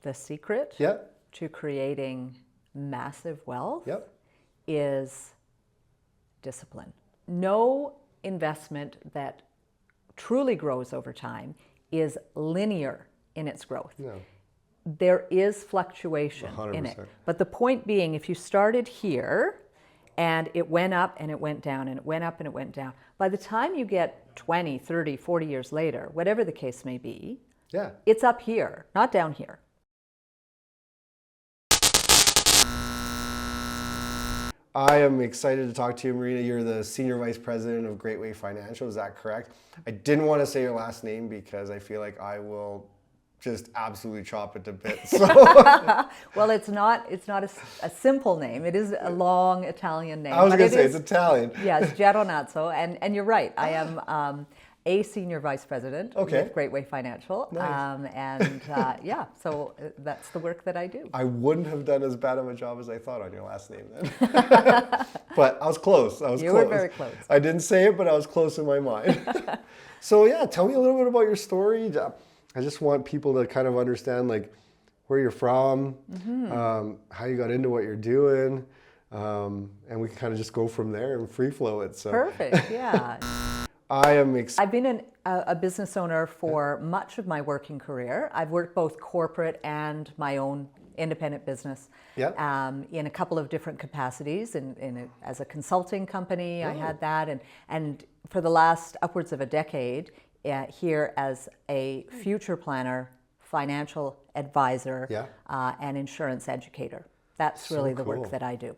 The secret Yep. to creating massive wealth Yep. is discipline. No investment that truly grows over time is linear in its growth. No. There is fluctuation in it. 100%. But the point being, if you started here and it went up and it went down and it went up and it went down, by the time you get 20, 30, 40 years later, whatever the case may be, Yeah. it's up here, not down here. I am excited to talk to you, Marina. You're the Senior Vice President of Greatway Financial. Is that correct? I didn't want to say your last name because I feel like I will just absolutely chop it to bits. So. Well, it's not a simple name. It is a long Italian name. I was going to say it's Italian. Yes, Geronazzo. And you're right. I am a Senior Vice President with Greatway Financial. Nice. Yeah, so that's the work that I do. I wouldn't have done as bad of a job as I thought on your last name then. But I was close. You were very close. I didn't say it, but I was close in my mind. So yeah, tell me a little bit about your story. I just want people to kind of understand like where you're from, how you got into what you're doing, and we can kind of just go from there and free flow it. So. Perfect, yeah. I've been a business owner for much of my working career. I've worked both corporate and my own independent business in a couple of different capacities. As a consulting company, I had that, and for the last upwards of a decade, here as a future planner, financial advisor, and insurance educator. That's really the work that I do.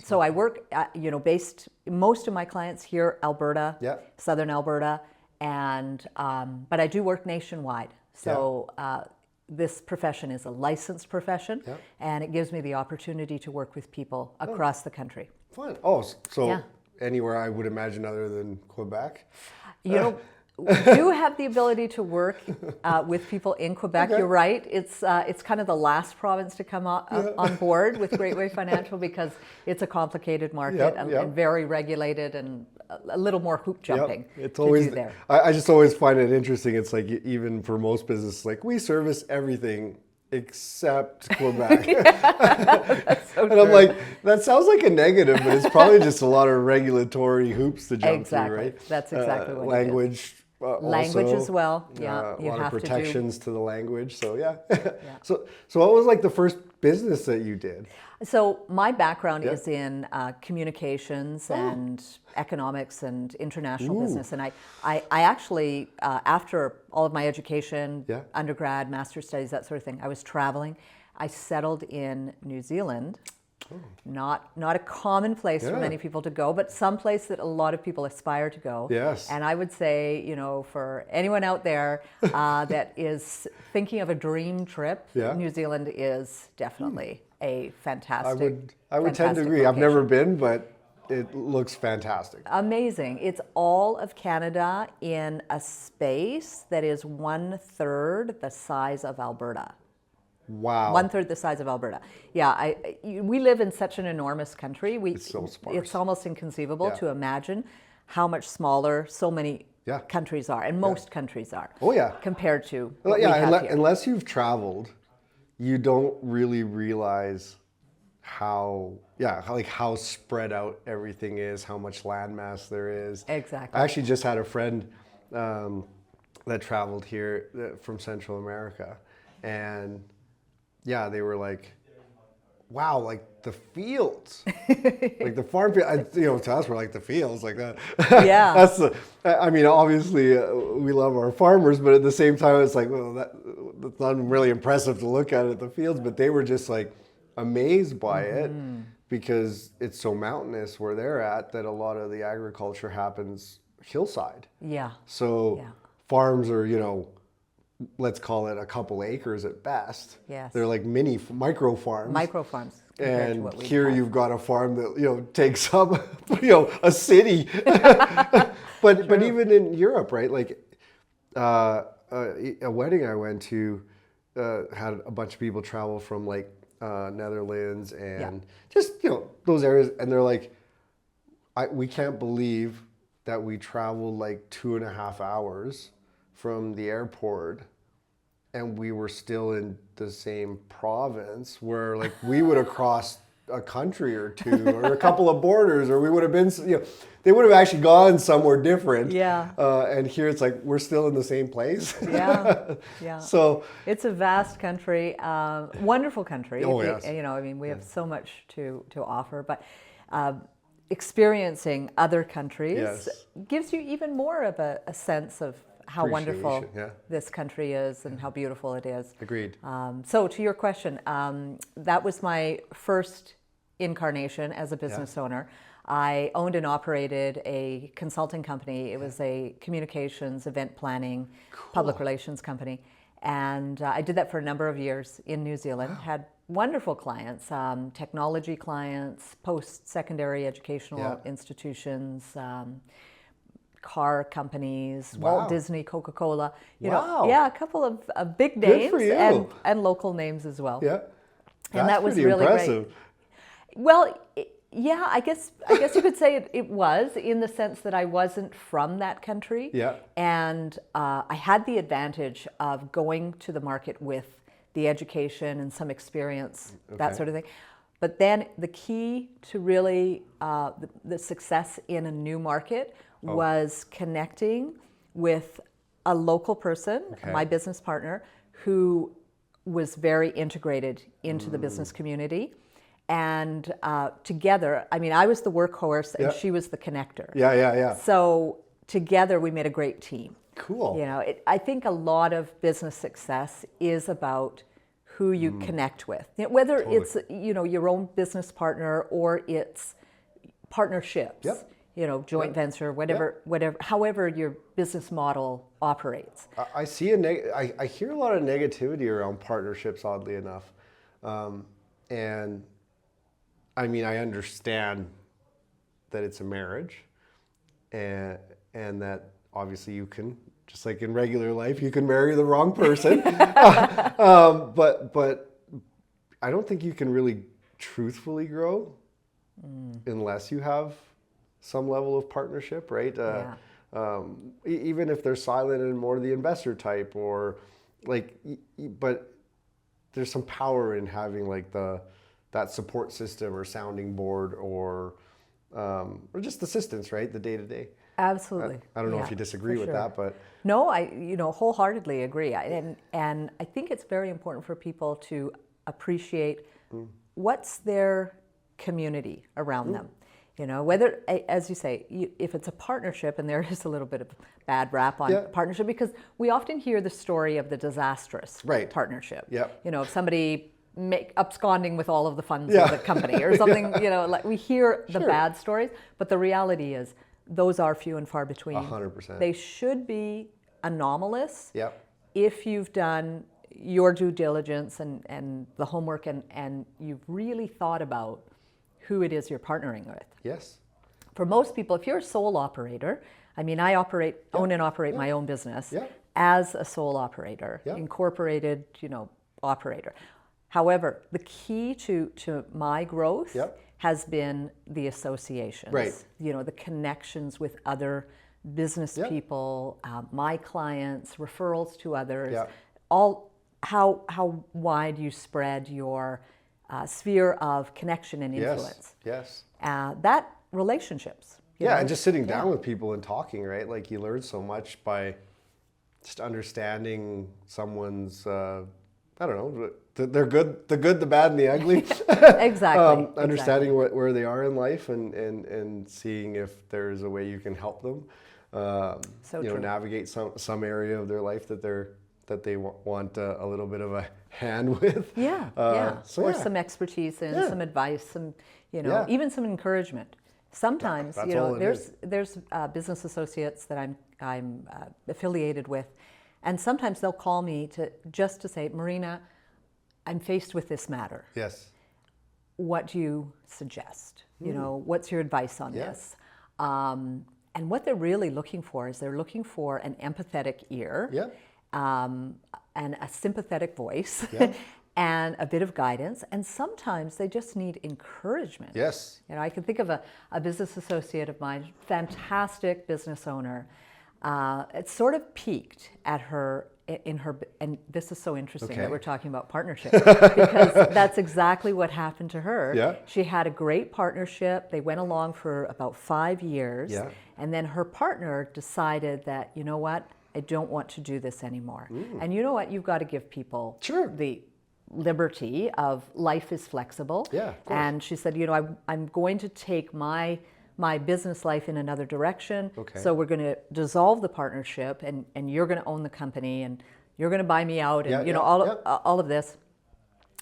So I work, based most of my clients here, Alberta, Southern Alberta, but I do work nationwide. So this profession is a licensed profession, and it gives me the opportunity to work with people across the country. Fun. So anywhere I would imagine other than Quebec? We do have the ability to work with people in Quebec. You're right. It's kind of the last province to come on board with Greatway Financial because it's a complicated market and very regulated and a little more hoop jumping It's always to do there. I just always find it interesting. It's like even for most businesses, like we service everything except Quebec. That's so and true. I'm like, that sounds like a negative, but it's probably just a lot of regulatory hoops to jump through, right? That's exactly what language. it is. Language as well. Yeah, a lot of protections to the language. So Yeah. So what was like the first business that you did? So my background is in communications and economics and international business, and I actually after all of my education, undergrad, master's studies, that sort of thing, I was traveling. I settled in New Zealand. Not a common place for many people to go, but some place that a lot of people aspire to go. Yes. And I would say, for anyone out there that is thinking of a dream trip, New Zealand is definitely a fantastic. I would tend to agree. Location. I've never been, but it looks fantastic. Amazing. It's all of Canada in a space that is 1/3 the size of Alberta. Wow. 1/3 the size of Alberta. Yeah, we live in such an enormous country. It's so sparse. It's almost inconceivable to imagine how much smaller so many countries are, and most countries are. Oh yeah. Compared to what we have here. Unless you've traveled, you don't really realize how spread out everything is, how much landmass there is. Exactly. I actually just had a friend that traveled here from Central America, and they were like, wow, like the fields, like the farm field, to us, we're like the fields, like that. Yeah. Obviously we love our farmers, but at the same time, it's like, well, that's not really impressive to look at the fields, but they were just like amazed by it because it's so mountainous where they're at that a lot of the agriculture happens hillside. Yeah. So farms are, let's call it a couple acres at best. Yes. They're like micro farms. Micro farms. And here you've got a farm that, takes up, a city. But even in Europe, right? Like a wedding I went to had a bunch of people travel from like Netherlands and just, those areas. And they're like, we can't believe that we traveled like 2.5 hours from the airport and we were still in the same province, where like we would have crossed a country or two or a couple of borders, or we would have been, they would have actually gone somewhere different. Yeah. And here it's like we're still in the same place. Yeah. Yeah. So it's a vast country, wonderful country. Oh, yes. I mean, we have so much to offer, but experiencing other countries gives you even more of a sense of how wonderful this country is and how beautiful it is. Agreed. So to your question, that was my first incarnation as a business owner. I owned and operated a consulting company. It was a communications, event planning, public relations company. And I did that for a number of years in New Zealand. Had wonderful clients, technology clients, post-secondary educational institutions, car companies, Walt Disney, Coca-Cola, you know, a couple of big names and local names as well. Yeah, and that was really impressive. Great. Well, yeah, I guess you could say it was, in the sense that I wasn't from that country. Yeah. And I had the advantage of going to the market with the education and some experience, that sort of thing. But then the key to really the success in a new market was connecting with a local person, my business partner, who was very integrated into the business community. And together, I mean, I was the workhorse and she was the connector. Yeah. So together we made a great team. Cool. You know, I think a lot of business success is about who you connect with. You know, whether it's, you know, your own business partner or it's partnerships, you know, joint venture, whatever, however your business model operates. I see I hear a lot of negativity around partnerships, oddly enough. And I mean, I understand that it's a marriage and that obviously you can, just like in regular life, you can marry the wrong person. But I don't think you can really truthfully grow unless you have some level of partnership, right? Even if they're silent and more the investor type, or like, but there's some power in having like that support system or sounding board or just assistance, right? The day to day. Absolutely. I don't know if you disagree with that, but no, I wholeheartedly agree. And I think it's very important for people to appreciate what's their community around them. You know, whether, as you say, if it's a partnership, and there is a little bit of bad rap on partnership, because we often hear the story of the disastrous partnership. You know, if somebody absconding with all of the funds of the company or something, you know, like we hear the bad stories, but the reality is those are few and far between. 100%. They should be anomalous if you've done your due diligence and the homework and you've really thought about who it is you're partnering with. Yes. For most people, if you're a sole operator, I mean, I own and operate my own business as a sole operator, incorporated, you know, operator. However, the key to my growth has been the associations, you know, the connections with other business people, my clients, referrals to others, all how wide you spread your sphere of connection and influence. That relationships. And just sitting down with people and talking, right? Like you learn so much by just understanding someone's, I don't know, the good, the bad, and the ugly. Exactly. Understanding where they are in life and seeing if there's a way you can help them, you know, navigate some area of their life that they want a little bit of a hand with. Or some expertise and some advice, some, you know, even some encouragement. Sometimes, you know, there's business associates that I'm affiliated with, and sometimes they'll call me just to say, Marina, I'm faced with this matter. What do you suggest? You know, what's your advice on this? And what they're really looking for is they're looking for an empathetic ear. And a sympathetic voice and a bit of guidance. And sometimes they just need encouragement. You know, I can think of a business associate of mine, fantastic business owner. It sort of peaked at her in her, and this is so interesting Okay. that we're talking about partnership, because that's exactly what happened to her. Yeah. She had a great partnership. They went along for about 5 years. Yeah. And then her partner decided that, you know what, I don't want to do this anymore. And you know what, you've got to give people Sure. the liberty of life is flexible. Yeah, of course. And she said, you know, I'm going to take my business life in another direction. Okay. So we're going to dissolve the partnership, and you're going to own the company, and you're going to buy me out, and Yeah, you know, yeah, all of this.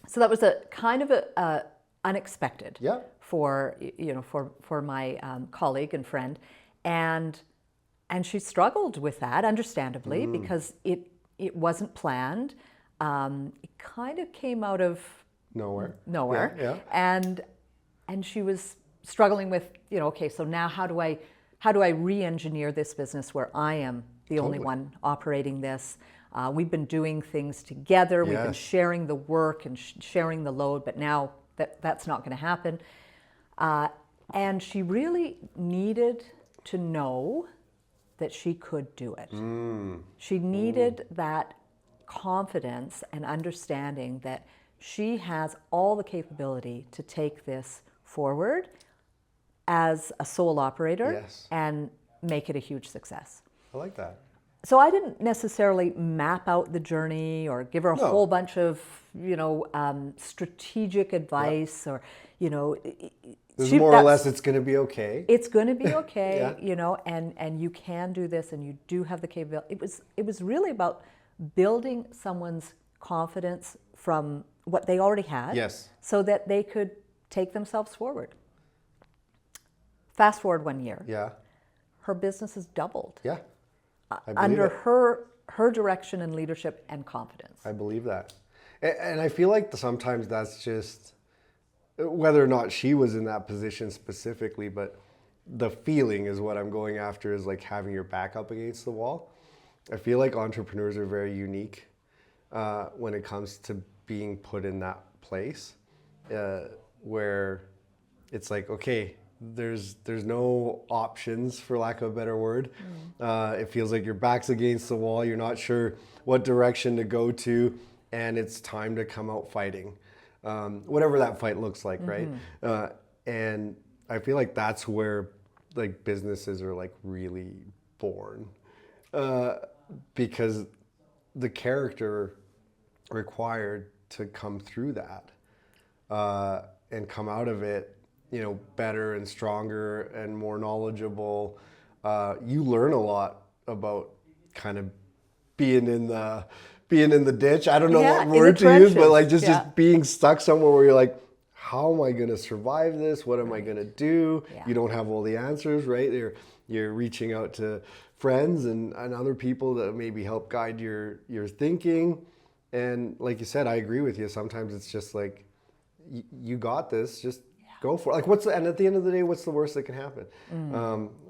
So that was a kind of a unexpected Yeah. for, you know, for my colleague and friend, and she struggled with that, understandably, because it wasn't planned. It kind of came out of Nowhere. nowhere. Yeah. And she was struggling with, you know, okay, so now how do I re-engineer this business where I am the only one operating this? We've been doing things together. We've been Yes. sharing the work and sharing the load, but now that's not going to happen. And she really needed to know that she could do it. She needed that confidence and understanding that she has all the capability to take this forward as a sole operator. Yes. And make it a huge success. I like that. So I didn't necessarily map out the journey or give her a whole bunch of, you know, strategic advice or, you know. There's more or less it's going to be okay. It's going to be okay, Yeah. you know, and you can do this, and you do have the capability. It was really about building someone's confidence from what they already had, Yes. so that they could take themselves forward. Fast forward 1 year, Yeah. her business has doubled Yeah. I believe under it. her direction and leadership and confidence. I believe that. And I feel like sometimes that's just, whether or not she was in that position specifically, but the feeling is what I'm going after, is like having your back up against the wall. I feel like entrepreneurs are very unique when it comes to being put in that place where it's like, okay, there's no options, for lack of a better word. It feels like your back's against the wall. You're not sure what direction to go to, and it's time to come out fighting, whatever that fight looks like, right? And I feel like that's where like businesses are like really born, because the character required to come through that and come out of it, you know, better and stronger and more knowledgeable. You learn a lot about kind of being in the ditch. I don't know what word to use, but like just being stuck somewhere where you're like, how am I going to survive this? What am I going to do? You don't have all the answers, right? You're reaching out to friends and other people that maybe help guide your thinking. And like you said, I agree with you. Sometimes it's just like, you got this, just go for it. Like and at the end of the day, what's the worst that can happen?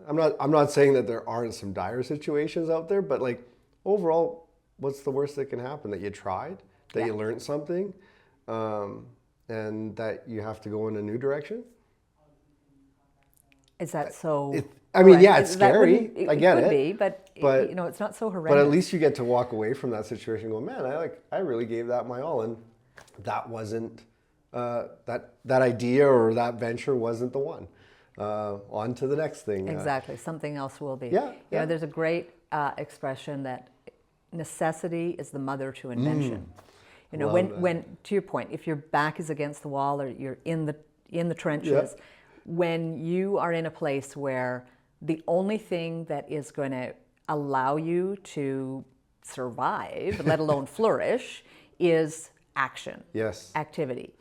I'm not saying that there aren't some dire situations out there, but like overall, what's the worst that can happen? That you tried, that you learned something, and that you have to go in a new direction. Is that so? I mean, yeah, it's scary. I get it. Could be, but you know, it's not so horrendous. But at least you get to walk away from that situation and go, man, I really gave that my all, and that wasn't that idea or that venture wasn't the one. On to the next thing. Exactly, something else will be. Yeah. You know, there's a great expression that necessity is the mother to invention. You know, when to your point, if your back is against the wall or you're in the trenches, when you are in a place where the only thing that is going to allow you to survive, let alone flourish, is action. Yes. Activity.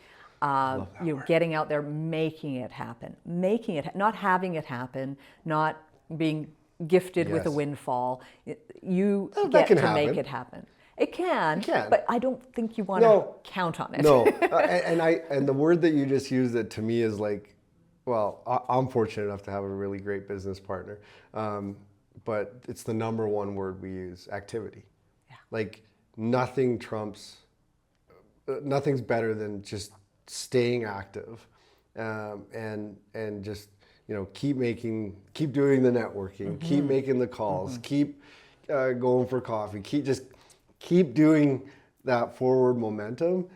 You're getting out there, making it happen, not having it happen, not being gifted with a windfall. You get to make it happen. It can, but I don't think you want to count on it. No, and the word that you just used, that to me is like, well, I'm fortunate enough to have a really great business partner, but it's the number one word we use: activity. Yeah. Like nothing's better than just staying active, and just, you know, keep doing the networking, keep making the calls, keep going for coffee, keep doing that forward momentum,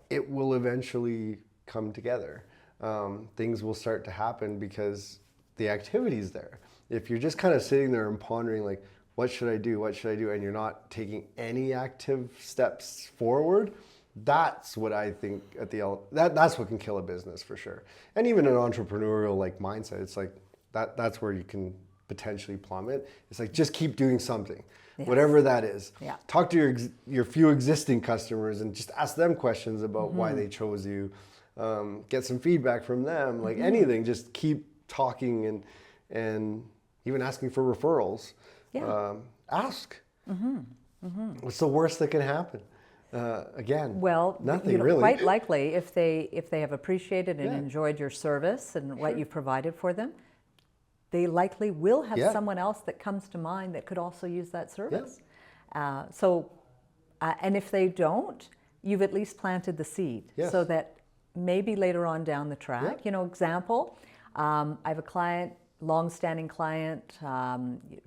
it will eventually come together. Things will start to happen because the activity's there. If you're just kind of sitting there and pondering like, what should I do? What should I do? And you're not taking any active steps forward, that's what I think that's what can kill a business for sure. And even an entrepreneurial like mindset, it's like that's where you can potentially plummet. It's like, just keep doing something, whatever that is. Yeah. Talk to your few existing customers and just ask them questions about why they chose you. Get some feedback from them, like anything, just keep talking and even asking for referrals. Yeah. Ask. What's the worst that can happen? Again, well, nothing really. Quite likely, if they have appreciated and enjoyed your service and what you've provided for them, they likely will have someone else that comes to mind that could also use that service. And if they don't, you've at least planted the seed so that maybe later on down the track, example, I have a client, long-standing client,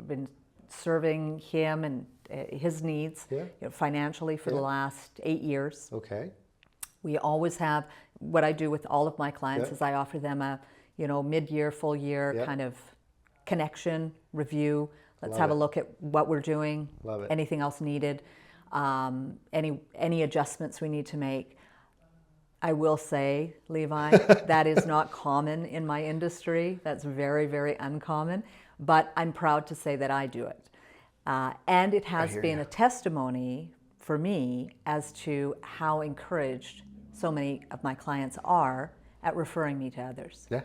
been serving him and his needs financially for the last 8 years. Okay. We always have, what I do with all of my clients is I offer them a mid-year, full year kind of connection review. Let's have a look at what we're doing. Love it. Anything else needed, any adjustments we need to make. I will say, Levi, that is not common in my industry. That's very, very uncommon. But I'm proud to say that I do it. And it has been a testimony for me as to how encouraged so many of my clients are at referring me to others. Yeah.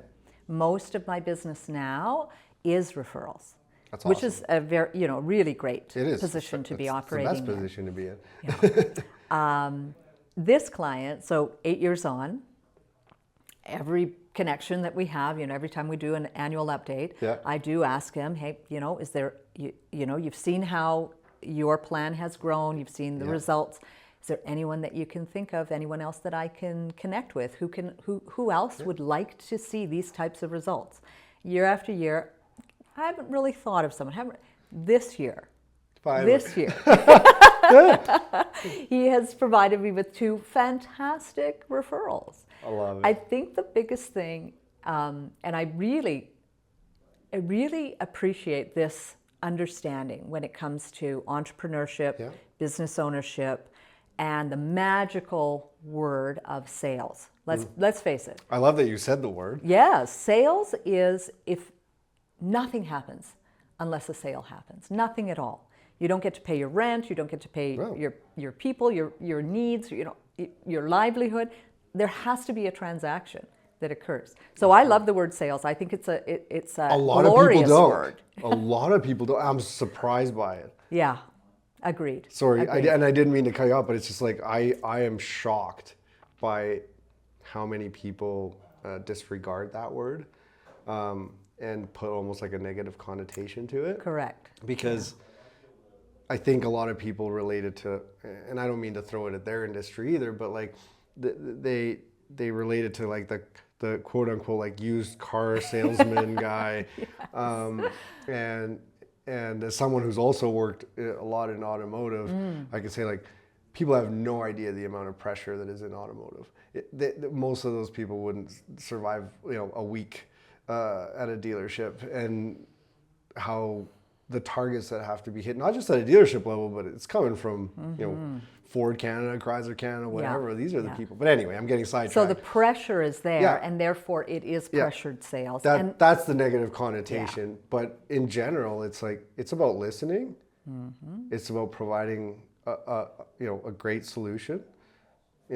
Most of my business now is referrals. That's which awesome. is a very, really great position to be operating in. It's the best position to be in. Yeah. This client, so 8 years on, every connection that we have, every time we do an annual update, I do ask him, hey, is there, you've seen how your plan has grown, you've seen the results. Is there anyone that you can think of, anyone else that I can connect with, who else would like to see these types of results? Year after year, I haven't really thought of someone. This year, he has provided me with 2 fantastic referrals. I love it. I think the biggest thing, and I really appreciate this understanding when it comes to entrepreneurship, business ownership, and the magical word of sales. Let's face it. I love that you said the word. Yes, sales is if nothing happens unless a sale happens. Nothing at all. You don't get to pay your rent. You don't get to pay your people, your needs, your livelihood. There has to be a transaction that occurs. So I love the word sales. I think it's a glorious word. A lot of people don't. I'm surprised by it. Yeah, agreed. Sorry, agreed. And I didn't mean to cut you off, but it's just like I am shocked by how many people disregard that word and put almost like a negative connotation to it. Correct. Because I think a lot of people relate it to, and I don't mean to throw it at their industry either, but like they relate it to like the quote unquote like used car salesman guy, and as someone who's also worked a lot in automotive, I can say like people have no idea the amount of pressure that is in automotive. Most of those people wouldn't survive a week at a dealership, and how the targets that have to be hit, not just at a dealership level, but it's coming from Ford Canada, Chrysler Canada, whatever. These are the people. But anyway, I'm getting sidetracked. So the pressure is there, and therefore it is pressured sales. That's the negative connotation. Yeah. But in general, it's like it's about listening. It's about providing a great solution.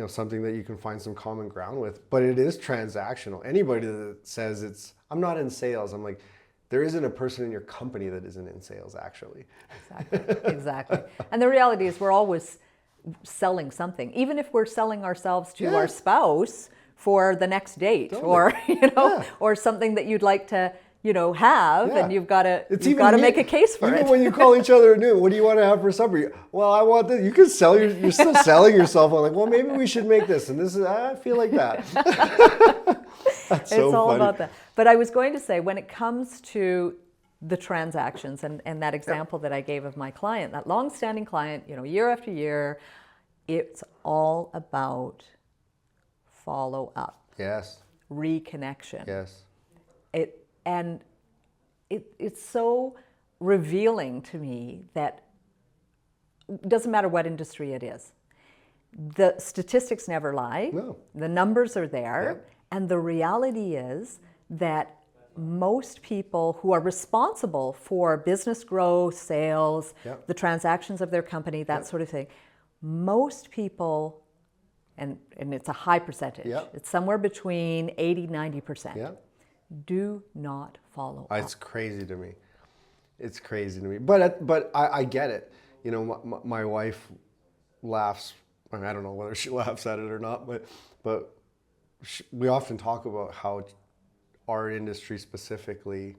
Something that you can find some common ground with. But it is transactional. Anybody that says I'm not in sales, I'm like, there isn't a person in your company that isn't in sales, actually. Exactly. And the reality is we're always selling something. Even if we're selling ourselves to our spouse for the next date, or or something that you'd like to have, and you've got to make a case for it. Even when you call each other at noon, what do you want to have for supper? Well, I want this. You can sell you're still selling yourself on like, well, maybe we should make this, and this is, I feel like that. That's so it's all funny. about that. But I was going to say, when it comes to the transactions. And that example that I gave of my client, that long-standing client, year after year, it's all about follow-up. Yes. Reconnection. Yes. It's so revealing to me that it doesn't matter what industry it is. The statistics never lie. No. The numbers are there. Yep. And the reality is that most people who are responsible for business growth, sales, Yep. the transactions of their company, that Yep. sort of thing, most people, and it's a high percentage, Yep. it's somewhere between 80-90%, Yep. do not follow up. It's crazy to me. It's crazy to me. But I get it. My wife laughs. I mean, I don't know whether she laughs at it or not, but we often talk about how our industry specifically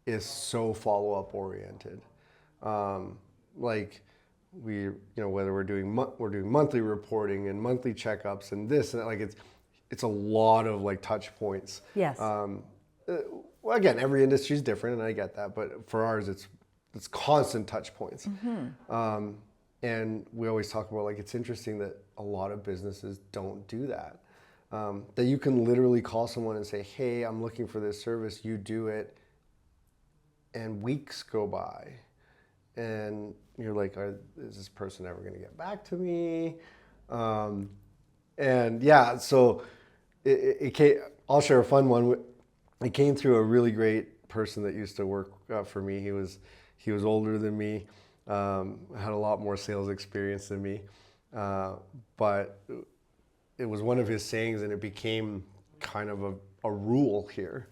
is so follow-up oriented. Like whether we're doing monthly reporting and monthly checkups and this and that, like it's a lot of like touch points. Yes. Well, again, every industry is different, and I get that, but for ours, it's constant touch points. Mm-hmm. And we always talk about, like, it's interesting that a lot of businesses don't do that. That you can literally call someone and say, hey, I'm looking for this service, you do it, and weeks go by. And you're like, is this person ever going to get back to me? And yeah, so it came, I'll share a fun one. It came through a really great person that used to work for me. He was older than me, had a lot more sales experience than me, but it was one of his sayings, and it became kind of a rule here.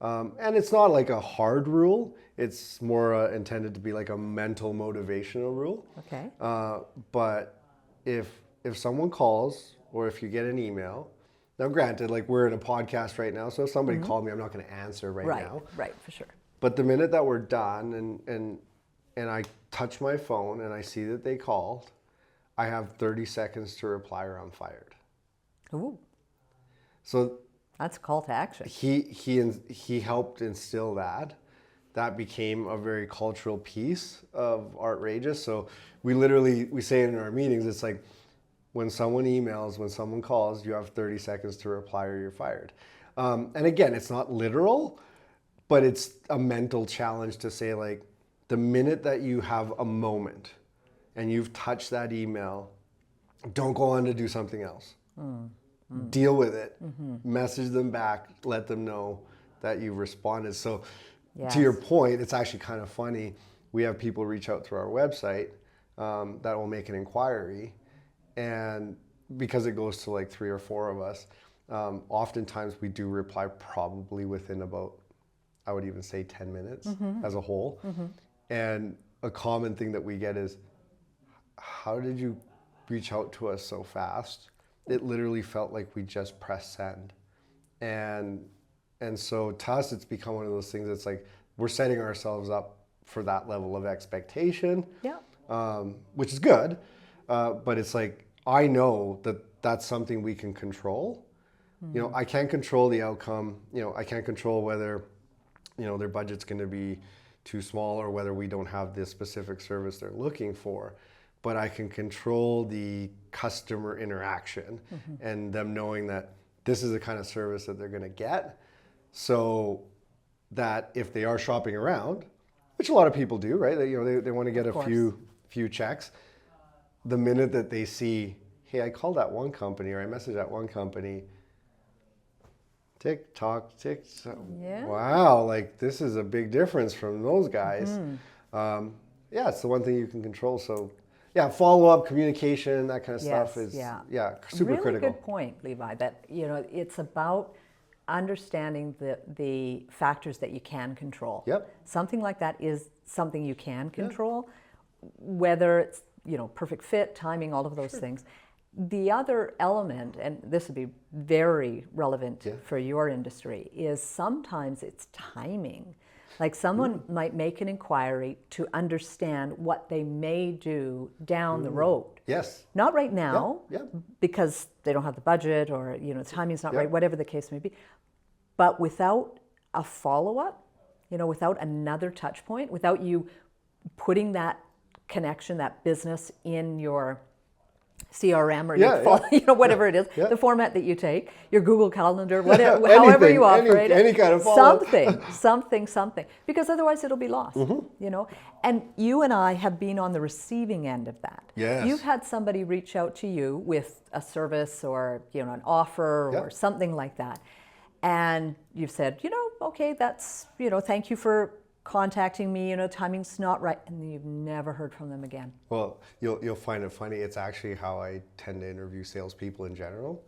And it's not like a hard rule. It's more intended to be like a mental motivational rule. Okay. But if someone calls or if you get an email, now granted, like we're in a podcast right now, so if somebody called me, I'm not going to answer right now. Right, for sure. But the minute that we're done and I touch my phone and I see that they called, I have 30 seconds to reply or I'm fired. Ooh. So that's a call to action. He helped instill that. That became a very cultural piece of Artrageous. So we say it in our meetings. It's like when someone emails, when someone calls, you have 30 seconds to reply or you're fired. And again, it's not literal, but it's a mental challenge to say, like, the minute that you have a moment and you've touched that email, don't go on to do something else. Deal with it. Message them back. Let them know that you've responded. So to your point, it's actually kind of funny. We have people reach out through our website that will make an inquiry. And because it goes to like 3 or 4 of us, oftentimes we do reply probably within about, I would even say 10 minutes as a whole. And a common thing that we get is, how did you reach out to us so fast? It literally felt like we just pressed send. And so to us, it's become one of those things that's like, we're setting ourselves up for that level of expectation, which is good. But it's like, I know that that's something we can control. I can't control the outcome. I can't control whether, their budget's going to be too small or whether we don't have this specific service they're looking for. But I can control the customer interaction and them knowing that this is the kind of service that they're going to get, so that if they are shopping around, which a lot of people do, right? They want to get a few checks. The minute that they see, hey, I called that one company or I messaged that one company, tick tock. Wow, like this is a big difference from those guys. It's the one thing you can control. So follow-up, communication, that kind of stuff is super really critical. Good point, Levi, that it's about understanding the factors that you can control. Yep. Something like that is something you can control, whether it's perfect fit, timing, all of those things. The other element, and this would be very relevant for your industry, is sometimes it's timing. Like someone might make an inquiry to understand what they may do down the road. Yes. Not right now, because they don't have the budget or the timing's not right, whatever the case may be. But without a follow-up, without another touch point, without you putting that connection, that business in your CRM or your whatever it is, the format that you take, your Google Calendar, whatever, however you operate any kind of follow-up. something, because otherwise it'll be lost, And you and I have been on the receiving end of that. Yes. You've had somebody reach out to you with a service or, an offer or something like that. And you've said, okay, that's, thank you for contacting me, timing's not right, and you've never heard from them again. Well, you'll find it funny. It's actually how I tend to interview salespeople in general,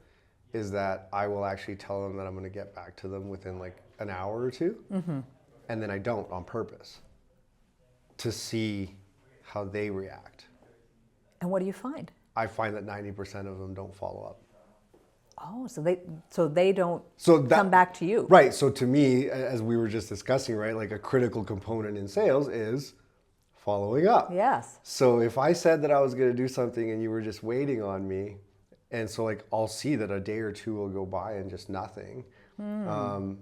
is that I will actually tell them that I'm going to get back to them within like an hour or two, and then I don't on purpose to see how they react. And what do you find? I find that 90% of them don't follow up. Oh, so they don't come back to you. Right. So to me, as we were just discussing, right, like a critical component in sales is following up. Yes. So if I said that I was going to do something and you were just waiting on me, and so like I'll see that a day or two will go by and just nothing. Even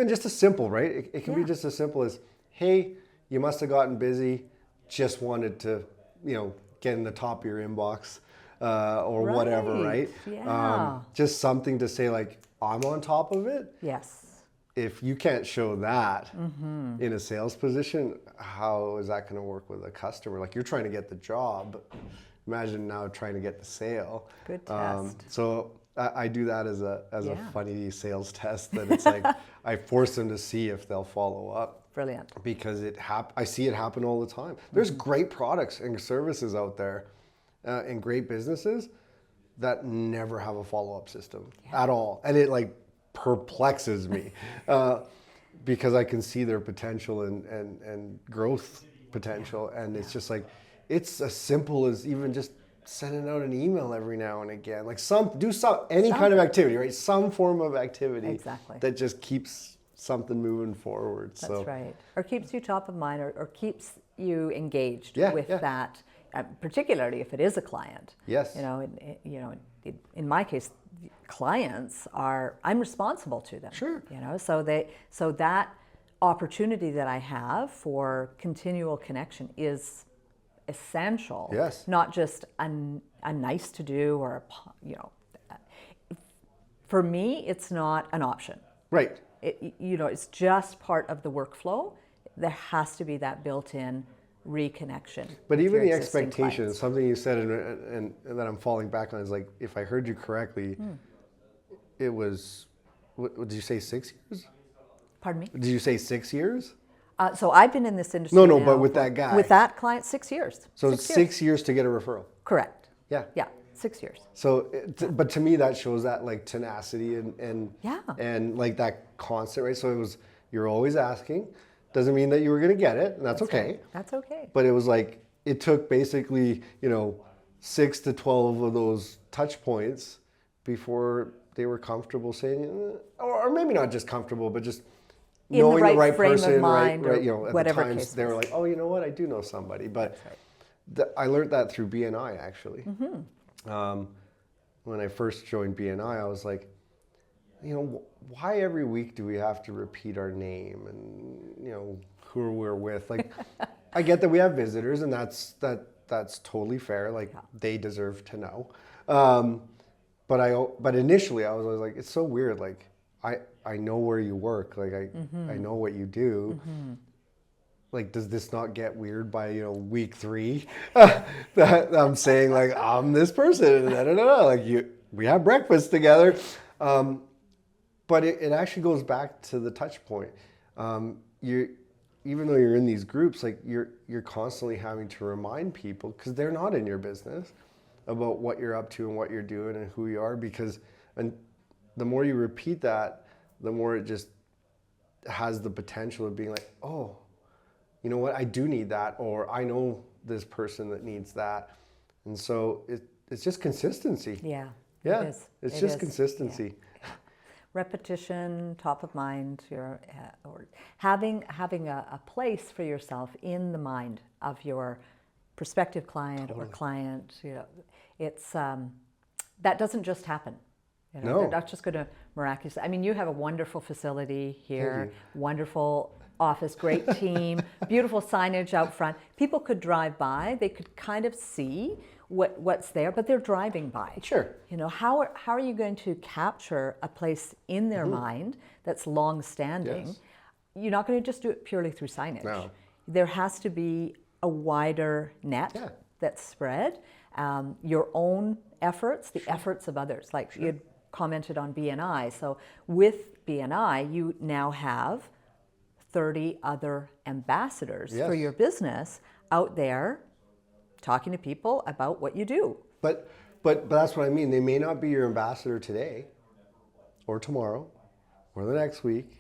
just a simple, right? It can be just as simple as, hey, you must have gotten busy, just wanted to, get in the top of your inbox. Or whatever, right? Yeah. Just something to say like, I'm on top of it. Yes. If you can't show that in a sales position, how is that going to work with a customer? Like you're trying to get the job. Imagine now trying to get the sale. Good test. So I do that as a funny sales test that it's like, I force them to see if they'll follow up. Brilliant. Because I see it happen all the time. There's great products and services out there. And great businesses that never have a follow-up system at all. And it like perplexes me because I can see their potential and growth potential. And it's just like, it's as simple as even just sending out an email every now and again. Like any kind of activity, right? Some form of activity that just keeps something moving forward. That's right. Or keeps you top of mind or keeps you engaged with that. Particularly if it is a client. Yes. In my case, clients I'm responsible to them. Sure. So that opportunity that I have for continual connection is essential. Yes. Not just a nice to do or for me, it's not an option. Right. It's just part of the workflow. There has to be that built-in reconnection. But even the expectation, something you said and that I'm falling back on is like, if I heard you correctly, it was, what did you say, 6 years? Pardon me? Did you say 6 years? So I've been in this industry No, now but with that guy. With that client, 6 years. So 6 years to get a referral. Correct. Yeah. Yeah, 6 years. So, but to me, that shows that like tenacity and like that constant, right? So you're always asking. Doesn't mean that you were going to get it, and that's okay. Right. That's okay. But it was like, it took basically, 6 to 12 of those touch points before they were comfortable saying, or maybe not just comfortable, but just knowing the right person, right? At the times they were like, oh, you know what, I do know somebody. But I learned that through BNI actually. When I first joined BNI, I was like, why every week do we have to repeat our name and who we're with? Like, I get that we have visitors, and that's totally fair. Like, they deserve to know. But initially, I was always like, it's so weird. Like, I know where you work. Like, I know what you do. Like, does this not get weird by week 3 that I'm saying like I'm this person? Like we have breakfast together. But it actually goes back to the touch point. Even though you're in these groups, like you're constantly having to remind people, because they're not in your business, about what you're up to and what you're doing and who you are. And the more you repeat that, the more it just has the potential of being like, oh, you know what, I do need that, or I know this person that needs that. And so it's just consistency. Yeah. Yeah. It is. It's just consistency. Yeah. Repetition, top of mind, or having a place for yourself in the mind of your prospective client or client. It's that doesn't just happen. No. They're not just going to miraculously. I mean, you have a wonderful facility here, wonderful office, great team, beautiful signage out front. People could drive by, they could kind of see what's there, but they're driving by. Sure. How are you going to capture a place in their mind that's long-standing? Yes. You're not going to just do it purely through signage. No. There has to be a wider net that's spread. Your own efforts, the efforts of others. Like you had commented on BNI. So with BNI, you now have 30 other ambassadors for your business out there talking to people about what you do. But that's what I mean. They may not be your ambassador today or tomorrow or the next week,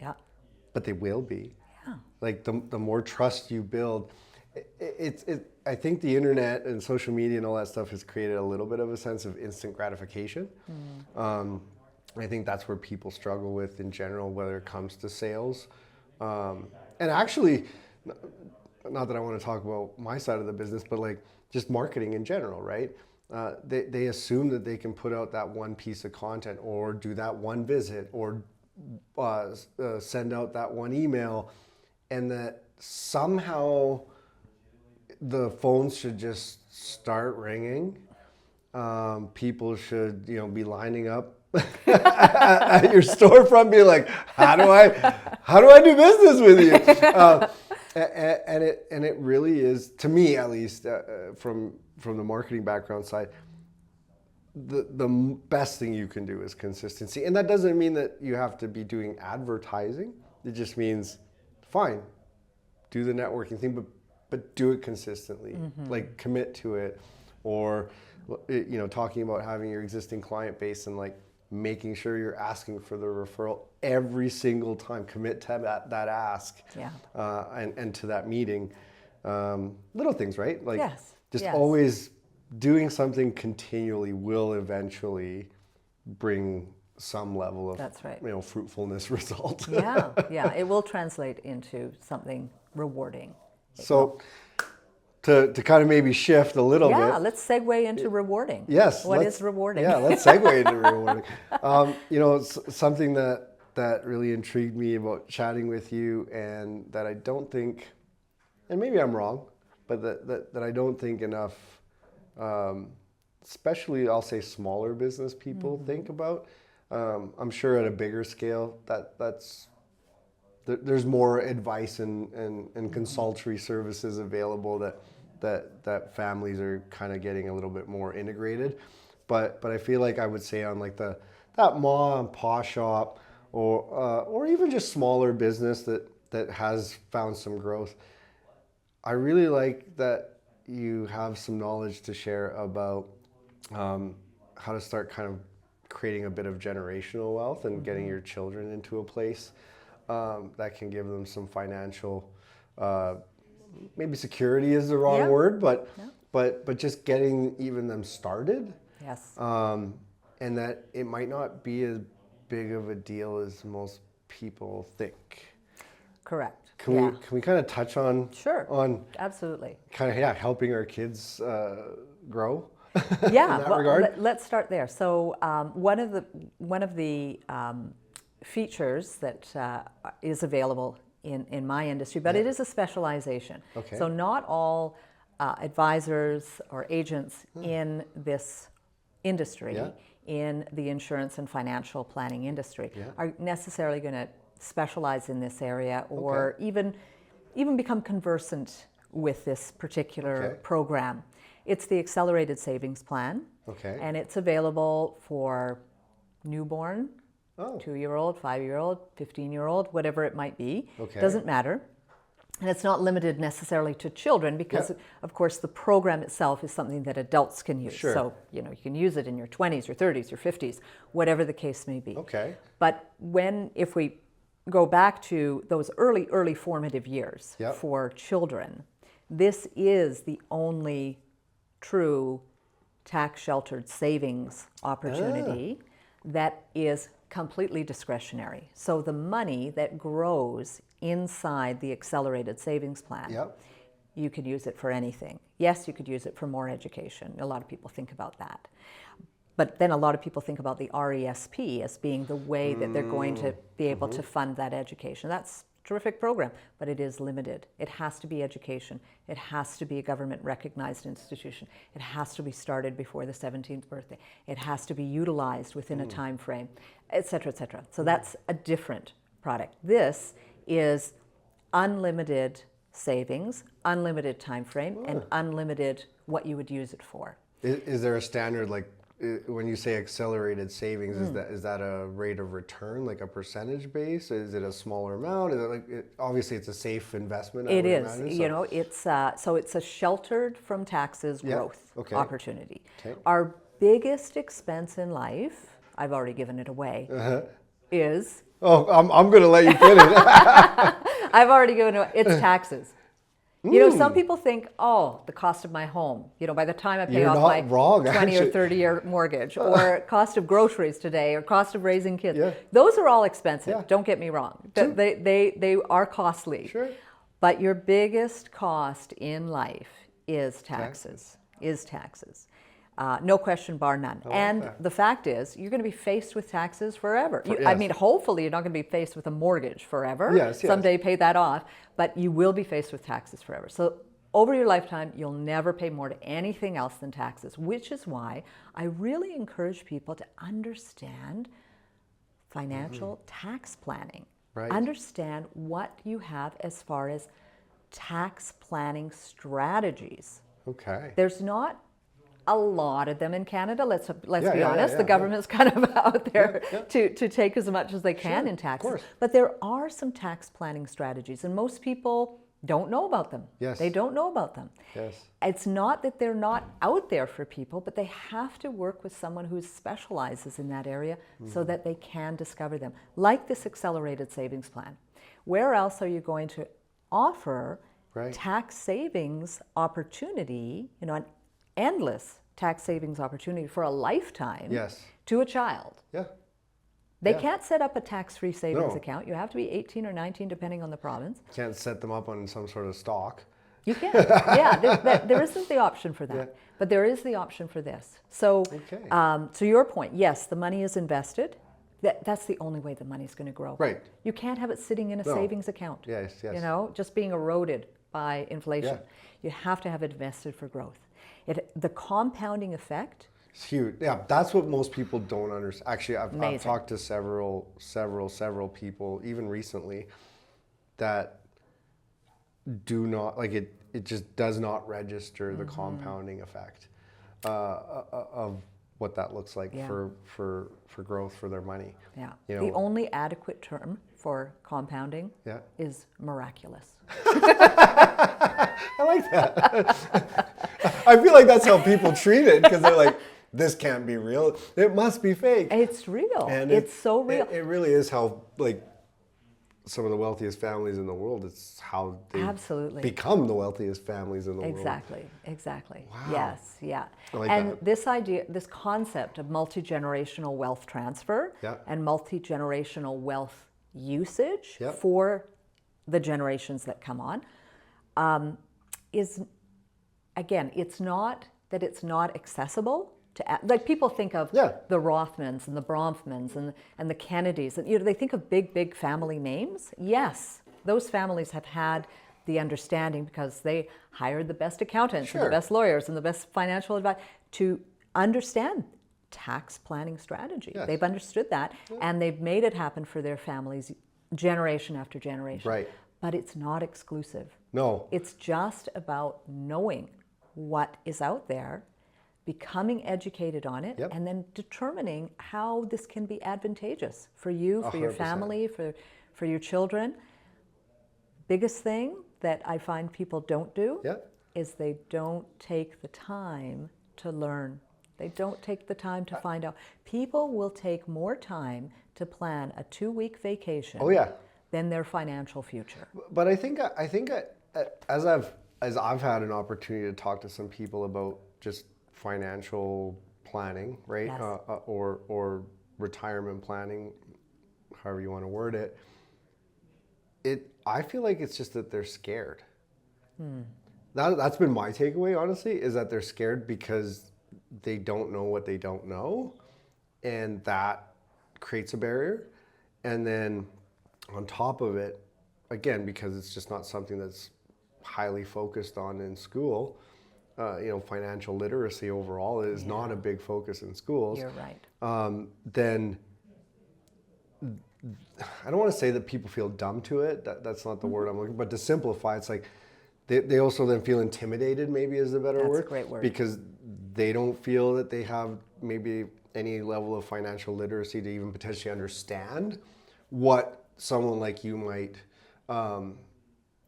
but they will be. Yeah. Like the more trust you build, I think the internet and social media and all that stuff has created a little bit of a sense of instant gratification. I think that's where people struggle with in general, whether it comes to sales. And actually, not that I want to talk about my side of the business, but like just marketing in general, right? They assume that they can put out that one piece of content or do that one visit or send out that one email, and that somehow the phones should just start ringing. People should, be lining up at your storefront, be like, how do I do business with you? And it really is, to me at least, from the marketing background side, the best thing you can do is consistency. And that doesn't mean that you have to be doing advertising. It just means, fine, do the networking thing, but do it consistently. Like commit to it, or talking about having your existing client base and like making sure you're asking for the referral every single time. Commit to that ask, and to that meeting. Little things, right? Like always doing something continually will eventually bring some level of fruitfulness result. It will translate into something rewarding. So to kind of maybe shift a little bit. Yeah, let's segue into rewarding. Yes. What is rewarding? Yeah, let's segue into rewarding. It's something that really intrigued me about chatting with you, and that I don't think, and maybe I'm wrong, but that I don't think enough, especially I'll say smaller business people think about. I'm sure at a bigger scale there's more advice and consultory services available that families are kind of getting a little bit more integrated. But I feel like I would say on like that mom and pop shop or even just smaller business that has found some growth, I really like that you have some knowledge to share about how to start kind of creating a bit of generational wealth and getting your children into a place that can give them some financial, maybe security is the wrong word, but just getting even them started. Yes. And that it might not be as big of a deal as most people think. Correct. Can we kind of touch on absolutely kind of helping our kids grow? In that regard? Let's start there. So one of the features that is available in my industry, but it is a specialization. Okay. So not all advisors or agents in this industry, in the insurance and financial planning industry, are necessarily going to specialize in this area or even become conversant with this particular program. It's the Accelerated Savings Plan, and it's available for newborn, 2-year-old, 5-year-old, 15-year-old, whatever it might be. Doesn't matter. And it's not limited necessarily to children because, of course, the program itself is something that adults can use. Sure. So, you can use it in your 20s, your 30s, your 50s, whatever the case may be. But if we go back to those early formative years for children, this is the only true tax-sheltered savings opportunity that is completely discretionary. So the money that grows inside the Accelerated Savings Plan, you could use it for anything. Yes, you could use it for more education. A lot of people think about that. But then a lot of people think about the RESP as being the way that they're going to be able to fund that education. That's a terrific program, but it is limited. It has to be education. It has to be a government-recognized institution. It has to be started before the 17th birthday. It has to be utilized within a time frame, et cetera, et cetera. So that's a different product. This is unlimited savings, unlimited time frame, and unlimited what you would use it for. Is there a standard, like when you say accelerated savings, is that a rate of return, like a percentage base? Is it a smaller amount? Is it like obviously it's a safe investment? It is. You know, it's so it's a sheltered from taxes growth opportunity. Okay. Our biggest expense in life, I've already given it away, is. Oh, I'm going to let you put it. I've already given it. It's taxes. You know, some people think, oh, the cost of my home, you know, by the time I pay off my 20 or 30-year mortgage, or cost of groceries today, or cost of raising kids. Yeah. Those are all expensive. Yeah. Don't get me wrong. They are costly. Sure. But your biggest cost in life is taxes. No question, bar none. And the fact is, you're going to be faced with taxes forever. I mean, hopefully you're not going to be faced with a mortgage forever. Yes. Someday pay that off. But you will be faced with taxes forever. So over your lifetime, you'll never pay more to anything else than taxes, which is why I really encourage people to understand financial tax planning. Right. Understand what you have as far as tax planning strategies. Okay. There's not a lot of them in Canada. Let's be honest. The government's kind of out there to take as much as they can in taxes. But there are some tax planning strategies, and most people don't know about them. Yes. They don't know about them. Yes. It's not that they're not out there for people, but they have to work with someone who specializes in that area so that they can discover them. Like this accelerated savings plan. Where else are you going to offer tax savings opportunity, you know, an endless tax savings opportunity for a lifetime to a child? Yeah. They can't set up a tax-free savings account. You have to be 18 or 19, depending on the province. Can't set them up on some sort of stock. You can. There isn't the option for that. But there is the option for this. So to your point, yes, the money is invested. That's the only way the money's going to grow. Right. You can't have it sitting in a savings account. Yes. You know, just being eroded by inflation. You have to have it invested for growth. The compounding effect. It's huge. Yeah, that's what most people don't understand. Actually, I've talked to several people, even recently, that do not, like it just does not register the compounding effect of what that looks like for growth for their money. Yeah. You know, the only adequate term for compounding is miraculous. I like that. I feel like that's how people treat it, because they're like, this can't be real. It must be fake. It's real. And it's so real. It really is how, like, some of the wealthiest families in the world, it's how they become the wealthiest families in the world. Exactly. Wow. Yes, yeah. And this idea, this concept of multi-generational wealth transfer and multi-generational wealth usage for the generations that come on is, again, it's not that it's not accessible to, like, people think of the Rothmans and the Bronfmans and the Kennedys, and, you know, they think of big family names. Yes, those families have had the understanding because they hired the best accountants and the best lawyers and the best financial advice to understand tax planning strategy. Yes. They've understood that, and they've made it happen for their families generation after generation. Right. But it's not exclusive. No. It's just about knowing what is out there, becoming educated on it, and then determining how this can be advantageous for you, for 100%. Your family, for your children. Biggest thing that I find people don't do is they don't take the time to learn. They don't take the time to find out. People will take more time to plan a 2-week vacation than their financial future. But I think as I've had an opportunity to talk to some people about just financial planning, right? Yes. Or retirement planning, however you want to word it. I feel like it's just that they're scared. That's been my takeaway, honestly, is that they're scared because they don't know what they don't know, and that creates a barrier. And then on top of it, again, because it's just not something that's highly focused on in school, financial literacy overall is not a big focus in schools. You're right. Then I don't want to say that people feel dumb to it. That's not the word I'm looking for. But to simplify, it's like they also then feel intimidated, maybe is a better word. That's a great word. Because they don't feel that they have maybe any level of financial literacy to even potentially understand what someone like you might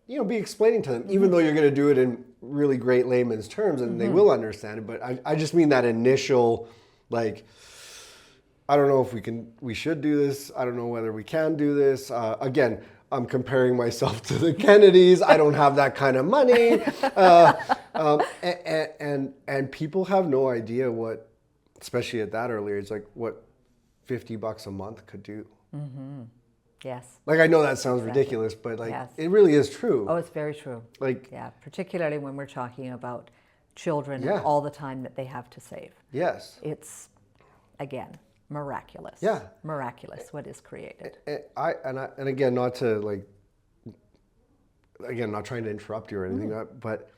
be explaining to them, even though you're going to do it in really great layman's terms and they will understand it. But I just mean that initial, like, I don't know if we should do this. I don't know whether we can do this. Again, I'm comparing myself to the Kennedys. I don't have that kind of money. And people have no idea what, especially at that early age, like what $50 a month could do. Mm-hmm. Yes. Like, I know that sounds ridiculous, but like, yes. It really is true. Oh, it's very true. Like, yeah, particularly when we're talking about children and all the time that they have to save. Yes. It's, again, miraculous. Yeah. Miraculous what is created. And again, not to like, again, not trying to interrupt you or anything, but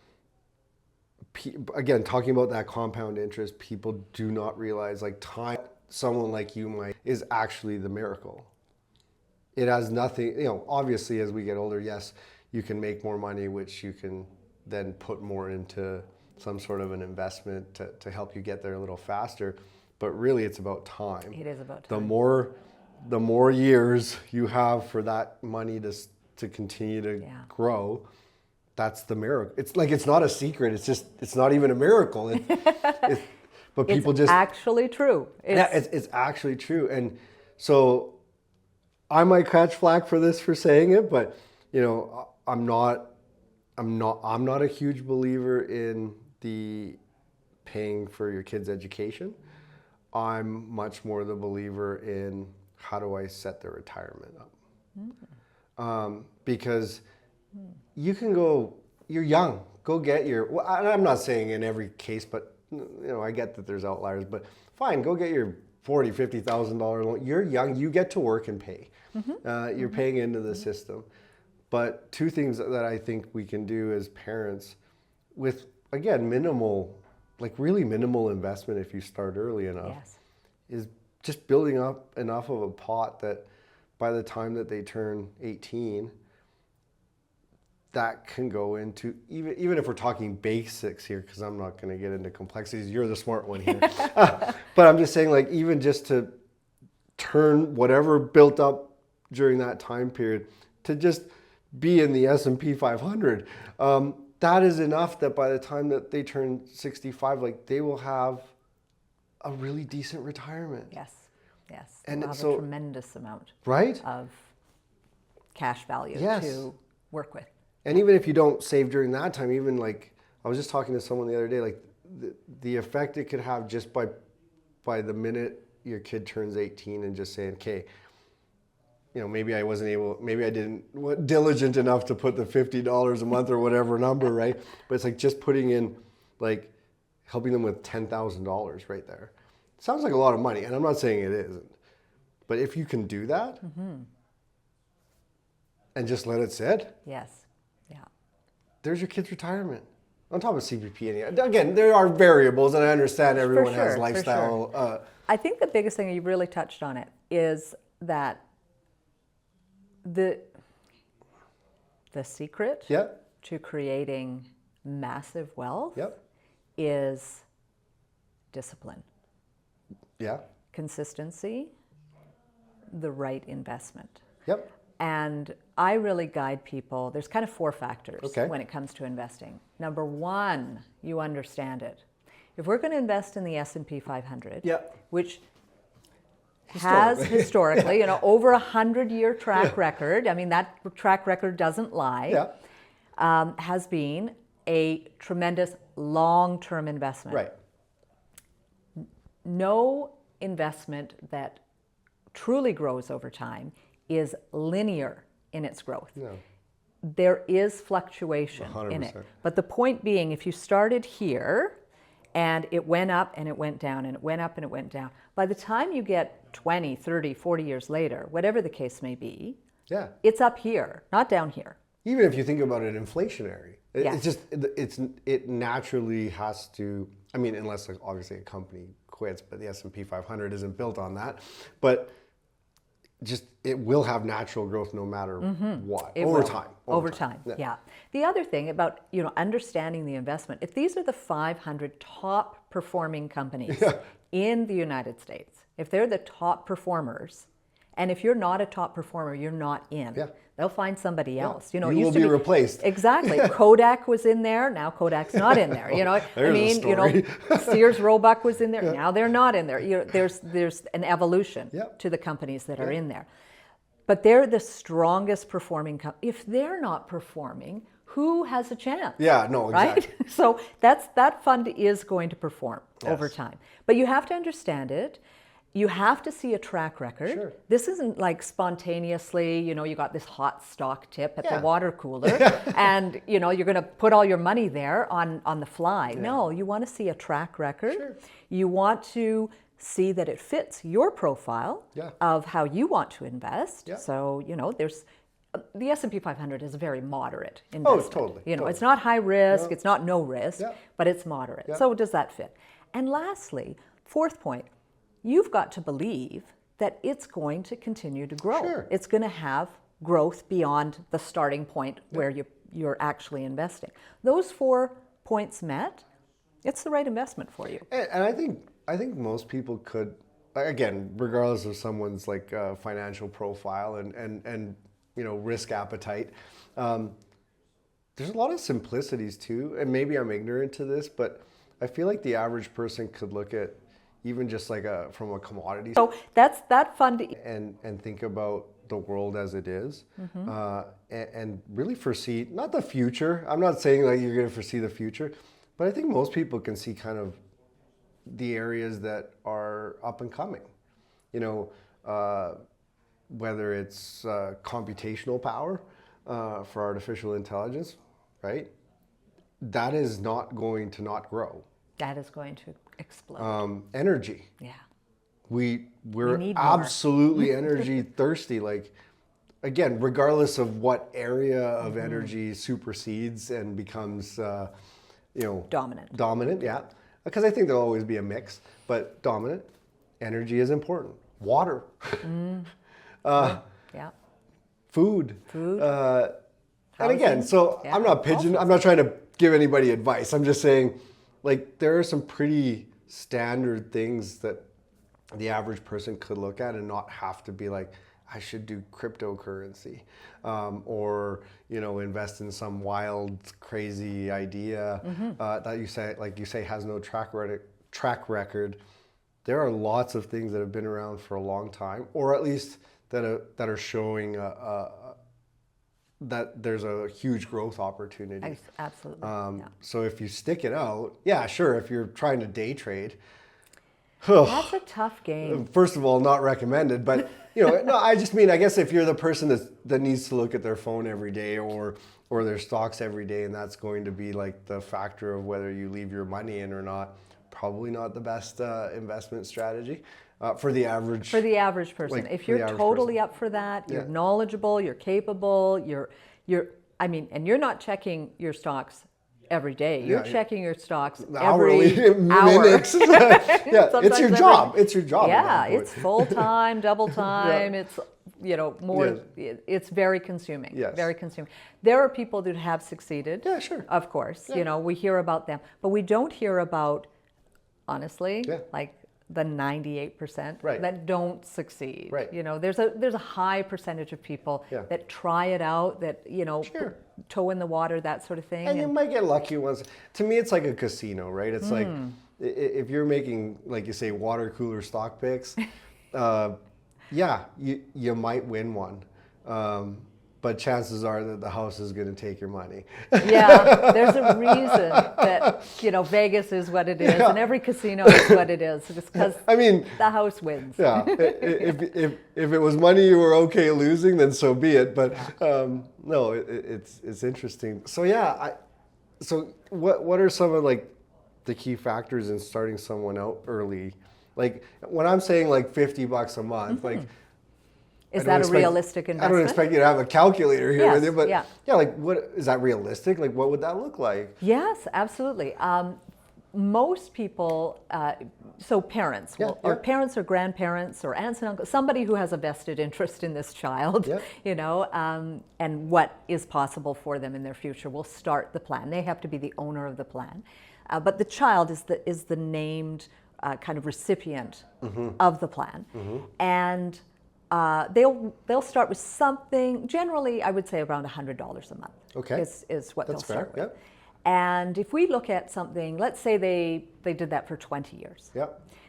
again, talking about that compound interest, people do not realize like time, someone like you might, is actually the miracle. It has nothing, obviously as we get older, yes, you can make more money, which you can then put more into some sort of an investment to help you get there a little faster. But really it's about time. It is about time. The more years you have for that money to continue to grow, that's the miracle. It's like, it's not a secret. It's not even a miracle. But people it's actually true. It's actually true. And so I might catch flack for this, for saying it, but I'm not a huge believer in the paying for your kids' education. I'm much more the believer in how do I set their retirement up. Because you can you're young, go get well, I'm not saying in every case, but I get that there's outliers, but fine, go get your $40,000, $50,000 loan. You're young, you get to work and pay. You're paying into the system. But two things that I think we can do as parents with, again, really minimal investment if you start early enough, is just building up enough of a pot that by the time that they turn 18, that can go into, even if we're talking basics here, because I'm not going to get into complexities, you're the smart one here. But I'm just saying, like, even just to turn whatever built up during that time period to just be in the S&P 500, that is enough that by the time that they turn 65, like, they will have a really decent retirement. Yes. And we'll have a tremendous amount of cash value to work with. And even if you don't save during that time, even like, I was just talking to someone the other day, like the effect it could have just by the minute your kid turns 18 and just saying, okay, maybe I didn't diligent enough to put the $50 a month or whatever number, right? But it's like just putting in, like, helping them with $10,000 right there. Sounds like a lot of money, and I'm not saying it isn't. But if you can do that and just let it sit, there's your kid's retirement. On top of CPP. And again, there are variables, and I understand everyone has lifestyle. Sure. I think the biggest thing, you really touched on it, is that the secret to creating massive wealth is discipline. Consistency, the right investment. And I really guide people. There's kind of 4 factors when it comes to investing. Number 1, you understand it. If we're going to invest in the S&P 500, which has historically, over 100-year track record, I mean, that track record doesn't lie, has been a tremendous long-term investment. No investment that truly grows over time is linear in its growth. There is fluctuation 100%. In it. But the point being, if you started here And it went up and it went down and it went up and it went down. By the time you get 20, 30, 40 years later, whatever the case may be, it's up here, not down here. Even if you think about it inflationary, Yes. it's just, it naturally has to, I mean, unless like, obviously a company quits, but the S&P 500 isn't built on that. But just it will have natural growth no matter what over time. Over time. Yeah. The other thing about understanding the investment, if these are the 500 top performing companies in the United States, if they're the top performers, and if you're not a top performer, you're not in. They'll find somebody else. You will be replaced. Exactly. Kodak was in there. Now Kodak's not in there. Sears Roebuck was in there. Now they're not in there. There's an evolution to the companies that are in there. But they're the strongest performing company. If they're not performing, who has a chance? Yeah, no, exactly. Right? So that fund is going to perform over time. But you have to understand it. You have to see a track record. Sure. This isn't like spontaneously, you got this hot stock tip at the water cooler and, you're going to put all your money there on the fly. No, you want to see a track record. Sure. You want to see that it fits your profile of how you want to invest. So, there's the S&P 500 is a very moderate investment. Oh, totally. It's not high risk, it's not no risk, but it's moderate. So does that fit? And lastly, fourth point, you've got to believe that it's going to continue to grow. Sure. It's going to have growth beyond the starting point where you're actually investing. Those 4 points met, it's the right investment for you. And I think most people could, again, regardless of someone's like financial profile and risk appetite, there's a lot of simplicities too. And maybe I'm ignorant to this, but I feel like the average person could look at even just like from a commodity. So that's that fund. And think about the world as it is, and really foresee, not the future. I'm not saying like you're going to foresee the future, but I think most people can see kind of the areas that are up and coming. Whether it's computational power for artificial intelligence, right? That is not going to not grow. That is going to explode. Energy. Yeah. We're absolutely energy thirsty. Like, again, regardless of what area of energy supersedes and becomes, dominant. Dominant, yeah. Because I think there'll always be a mix, but dominant. Energy is important. Water. Food. And again, so I'm not I'm not trying to give anybody advice. I'm just saying, like, there are some pretty standard things that the average person could look at and not have to be like, I should do cryptocurrency, or invest in some wild, crazy idea that you say has no track record. There are lots of things that have been around for a long time, or at least that are showing that there's a huge growth opportunity. Absolutely. So if you stick it out, sure. If you're trying to day trade, that's a tough game. First of all, not recommended. But no, I just mean, I guess if you're the person that needs to look at their phone every day or their stocks every day, and that's going to be like the factor of whether you leave your money in or not, probably not the best investment strategy. For the average person, like, if you're totally up for that, you're knowledgeable, you're capable, and you're not checking your stocks every day. You're checking your stocks hourly, every hour. Minutes. It's your job. It's your job. Yeah, it's full time, double time. It's more. It's very consuming. Yes. Very consuming. There are people that have succeeded. Yeah, sure. Of course, we hear about them, but we don't hear about, honestly, like the 98% that don't succeed. Right. There's a high percentage of people that try it out, that toe in the water, that sort of thing. And you might get lucky once. To me, it's like a casino, right? It's like if you're making, like you say, water cooler stock picks, you might win one. But chances are that the house is going to take your money. Yeah, there's a reason that Vegas is what it is, and every casino is what it is. It's because the house wins. Yeah, if it was money you were okay losing, then so be it. But no, it's interesting. So so what are some of like the key factors in starting someone out early. Like when I'm saying like $50 a month, like is that a realistic investment? I don't expect you to have a calculator here with you, but yeah, like what is that realistic? Like what would that look like? Yes, absolutely. Most people, so parents, or parents or grandparents or aunts and uncles, somebody who has a vested interest in this child, you know, and what is possible for them in their future will start the plan. They have to be the owner of the plan. But the child is the named kind of recipient of the plan. And they'll start with something, generally I would say around $100 a month is what they'll start with. And if we look at something, let's say they did that for 20 years.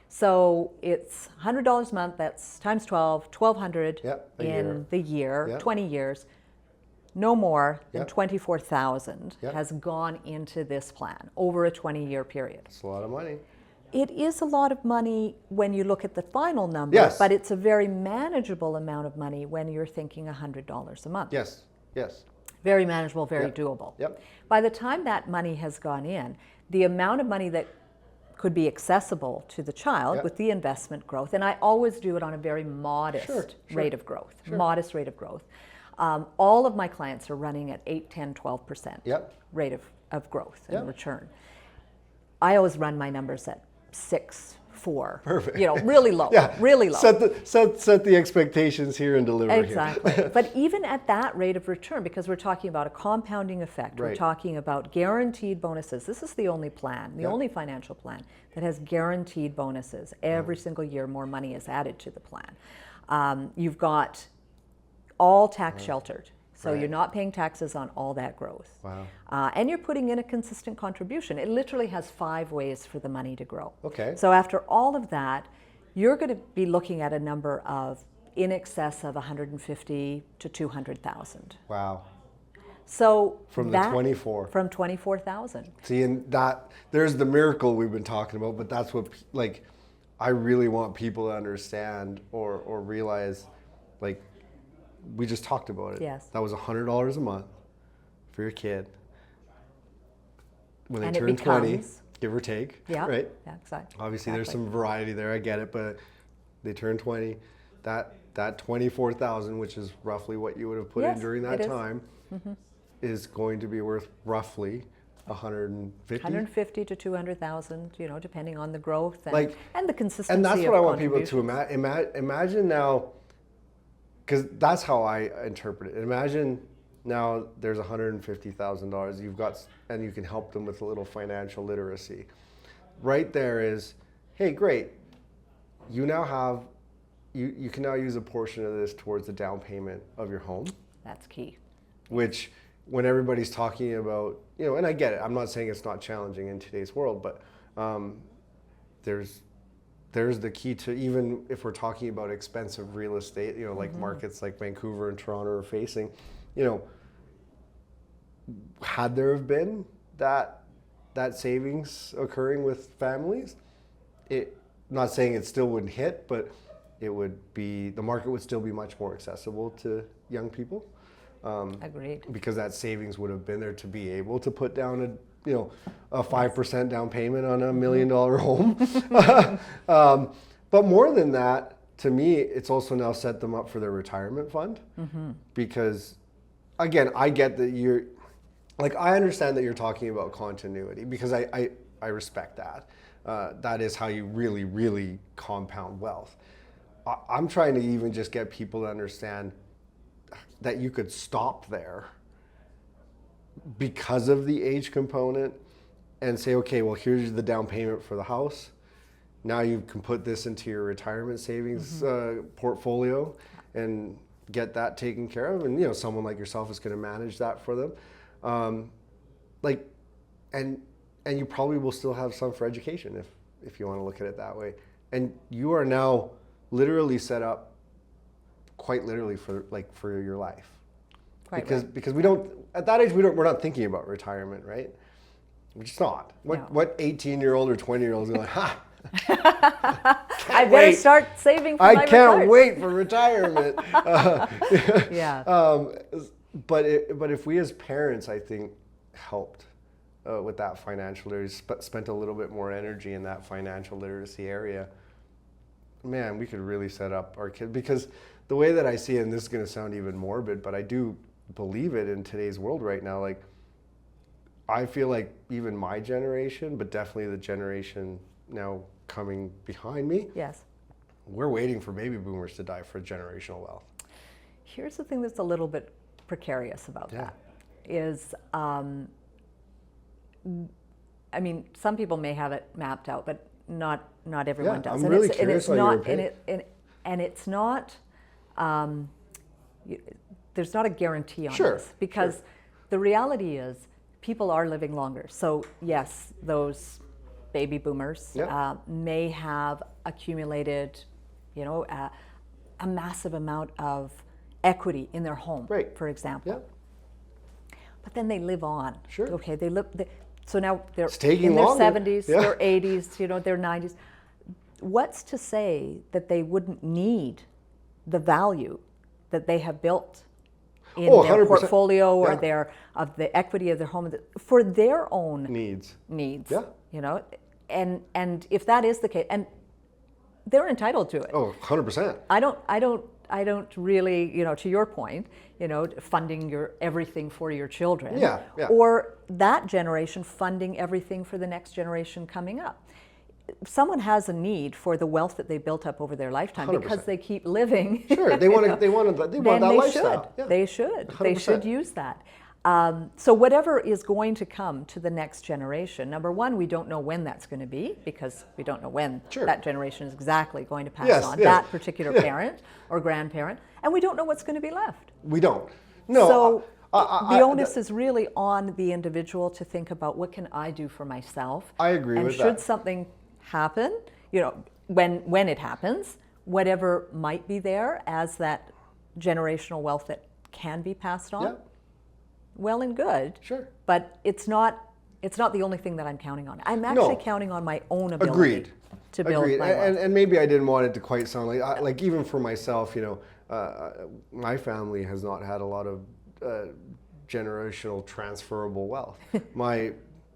So it's $100 a month, that's times 12, $1,200 in the year, 20 years. No more than $24,000 has gone into this plan over a 20-year period. That's a lot of money. It is a lot of money when you look at the final number, but it's a very manageable amount of money when you're thinking $100 a month. Yes. Very manageable, very doable. By the time that money has gone in, the amount of money that could be accessible to the child with the investment growth, and I always do it on a very modest rate of growth, modest rate of growth. All of my clients are running at 8, 10, 12% rate of growth and return. I always run my numbers at 6, 4. Perfect. You know, really low, really low. Set the expectations here and deliver exactly. here. But even at that rate of return, because we're talking about a compounding effect, we're talking about guaranteed bonuses. This is the only plan, the only financial plan that has guaranteed bonuses. Every single year more money is added to the plan. You've got all tax sheltered. So you're not paying taxes on all that growth. And you're putting in a consistent contribution. It literally has 5 ways for the money to grow. So after all of that, you're going to be looking at a number of in excess of $150,000 to $200,000. Wow. So from the 24. From 24,000. See, and that there's the miracle we've been talking about, but that's what like I really want people to understand or realize, like. We just talked about it. That was $100 a month for your kid when they turn 20, give or take. Right? Yeah, exactly. Obviously, there's some variety there. I get it, but they turn 20. That $24,000, which is roughly what you would have put in during that time, is going to be worth roughly $150,000 to $200,000. You know, depending on the growth and the consistency. And that's what I want people to imagine now. Because that's how I interpret it. Imagine now there's $150,000 you've got, and you can help them with a little financial literacy. Right there is, hey, great. You now have, you can now use a portion of this towards the down payment of your home. That's key. Which, when everybody's talking about, you know, and I get it. I'm not saying it's not challenging in today's world, but there's the key to, even if we're talking about expensive real estate, you know, like markets like Vancouver and Toronto are facing, you know, had there have been that savings occurring with families, not saying it still wouldn't hit, but it would be, the market would still be much more accessible to young people. Agreed. Because that savings would have been there to be able to put down a 5% down payment on $1 million home. But more than that, to me, it's also now set them up for their retirement fund. Because, again, I get that I understand that you're talking about continuity, because I respect that. That is how you really, really compound wealth. I'm trying to even just get people to understand that you could stop there because of the age component and say, okay, well, here's the down payment for the house. Now you can put this into your retirement savings portfolio and get that taken care of. And, you know, someone like yourself is going to manage that for them. And you probably will still have some for education if you want to look at it that way. And you are now literally set up quite literally for your life. Because we don't, at that age, we're not thinking about retirement, right? We're just not. What 18-year-old or 20-year-old is going, I better start saving for my retirement. I can't wait for retirement. But if we as parents, I think, helped with that financial literacy, spent a little bit more energy in that financial literacy area, man, we could really set up our kids. Because the way that I see it, and this is going to sound even morbid, but I do believe it in today's world right now, like, I feel like even my generation, but definitely the generation now coming behind me, yes, we're waiting for baby boomers to die for generational wealth. Here's the thing that's a little bit precarious about that is, I mean, some people may have it mapped out, but not everyone does. I'm really curious on your opinion. And it's not, there's not a guarantee on Sure, this, because the reality is people are living longer. So yes, those baby boomers may have accumulated, you know, a massive amount of equity in their home, for example. But then they live on. Sure. Okay, they live. So now they're in their longer. 70s, their 80s, you know, their 90s. What's to say that they wouldn't need the value that they have built in their 100%. portfolio or of the equity of their home for their own needs? Yeah. You know, and if that is the case, and they're entitled to it. 100%. I don't really, you know, to your point, you know, funding your everything for your children, or that generation funding everything for the next generation coming up. Someone has a need for the wealth that they built up over their lifetime 100%. because they keep living. Sure, they want that lifestyle. They should. 100%. They should use that. So whatever is going to come to the next generation, number one, we don't know when that's going to be, because we don't know when that generation is exactly going to pass on, that particular parent or grandparent, and we don't know what's going to be left. We don't. No. So the onus is really on the individual to think about, what can I do for myself? I agree with that. And should something happen, you know, when it happens, whatever might be there as that generational wealth that can be passed on, well and good. Sure. But it's not the only thing that I'm counting on. I'm actually counting on my own ability Agreed. to build my wealth. And maybe I didn't want it to quite sound like even for myself, you know, my family has not had a lot of generational transferable wealth. My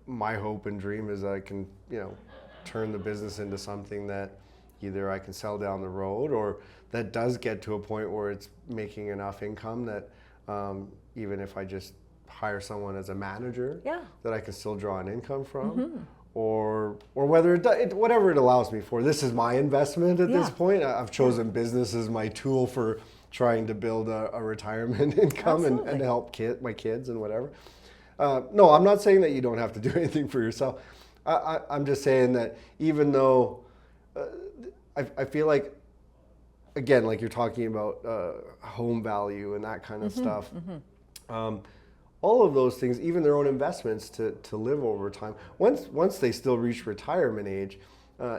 hope and dream is that I can, you know, turn the business into something that either I can sell down the road, or that does get to a point where it's making enough income that even if I just hire someone as a manager, that I can still draw an income from, or whether whatever it allows me for. This is my investment at this point. I've chosen business as my tool for trying to build a retirement income and help my kids and whatever. No, I'm not saying that you don't have to do anything for yourself. I'm just saying that even though I feel like, again, like you're talking about home value and that kind of stuff, all of those things, even their own investments to live over time, once they still reach retirement age,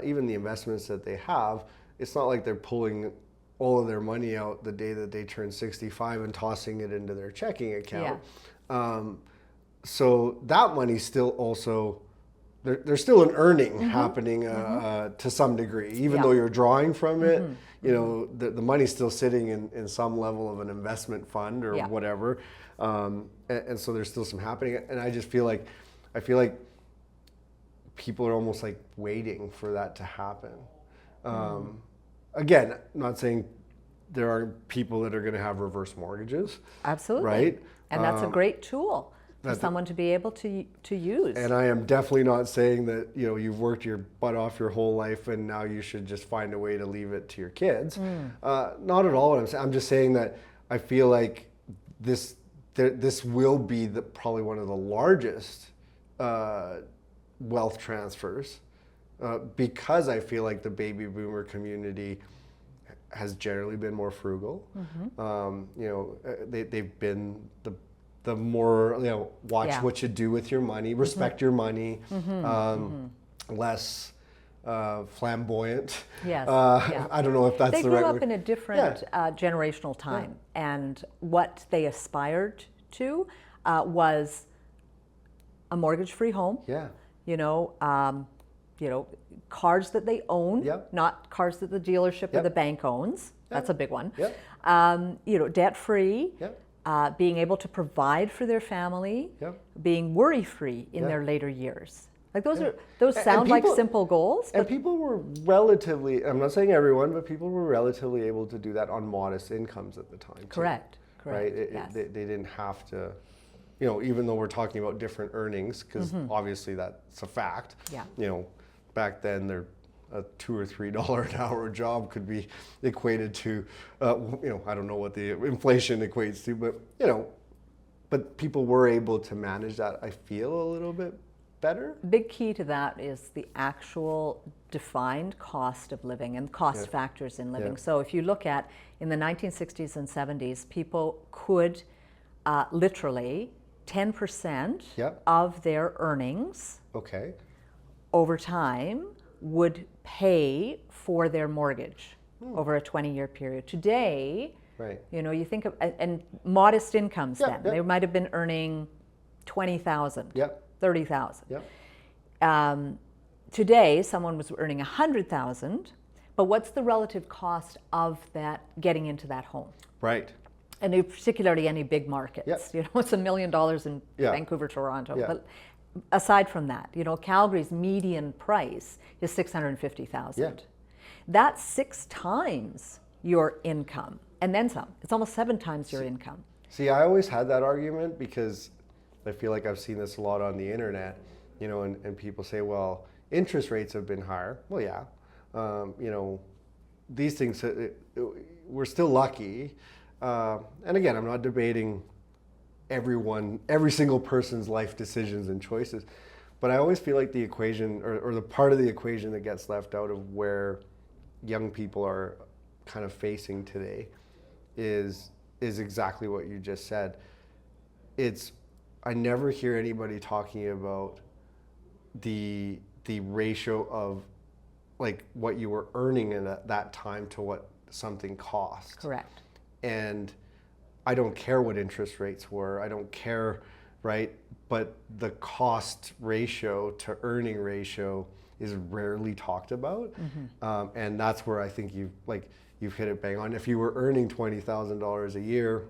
even the investments that they have, it's not like they're pulling all of their money out the day that they turn 65 and tossing it into their checking account. So that money's still also, there's still an earning happening to some degree, even though you're drawing from it. You know, the money's still sitting in some level of an investment fund or whatever, and so there's still some happening. And I just feel like people are almost like waiting for that to happen. Again, I'm not saying there aren't people that are going to have reverse mortgages. Absolutely. Right? And that's a great tool for someone to be able to use. And I am definitely not saying that, you know, you've worked your butt off your whole life and now you should just find a way to leave it to your kids. Not at all what I'm saying. I'm just saying that I feel like this will be probably one of the largest wealth transfers, because I feel like the baby boomer community has generally been more frugal. You know, they've been the more, you know, watch what you do with your money, respect your money, less flamboyant. I don't know if that's the right word. They grew up in a different generational time, and what they aspired to was a mortgage-free home. You know, cars that they own, not cars that the dealership or the bank owns. That's a big one. You know, debt-free. being able to provide for their family, Yep. being worry-free in Yeah. their later years. Like those Yeah. those sound like people- simple goals, And but people were relatively, I'm not saying everyone, but people were relatively able to do that on modest incomes at the time. Too, correct. right? Yes. They didn't have to, even though we're talking about different earnings, because obviously that's a fact. Yeah. Back then a $2 or $3 an hour job could be equated to, I don't know what the inflation equates to, but people were able to manage that, I feel, a little bit better. Big key to that is the actual defined cost of living and cost factors in living. Yeah. So if you look at in the 1960s and 70s, people could literally 10% Yep. of their earnings Okay. over time would pay for their mortgage over a 20-year period. Today, Right. you think of, and modest incomes Yeah, then. yeah. They might have been earning 20,000, Yep. 30,000. Yep. Today, someone was earning 100,000, but what's the relative cost of that getting into that home? Right. And particularly any big markets. Yep. It's $1 million in Yeah. Vancouver, Toronto. Yeah. But aside from that, Calgary's median price is 650,000. Yeah. That's 6 times your income, and then some. It's almost 7 times your income. See, I always had that argument because I feel like I've seen this a lot on the internet, and people say, well, interest rates have been higher. Well, yeah. These things, we're still lucky. And again, I'm not debating every single person's life decisions and choices, but I always feel like the equation or the part of the equation that gets left out of where young people are kind of facing today is exactly what you just said. I never hear anybody talking about the ratio of like what you were earning at that time to what something cost. Correct. And I don't care what interest rates were. I don't care, right? But the cost ratio to earning ratio is rarely talked about. And that's where I think you've hit it bang on. If you were earning $20,000 a year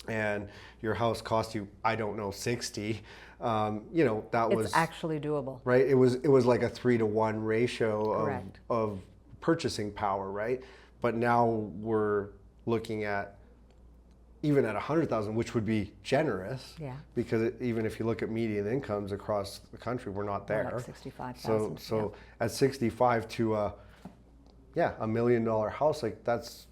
and your house cost you, I don't know, 60, It's actually doable. right. It was like a 3-to-1 ratio Correct. of purchasing power, right? But now we're looking at even at 100,000, which would be generous, Yeah. because even if you look at median incomes across the country, we're not there. Like 65,000. So at 65 to a $1 million house, like that's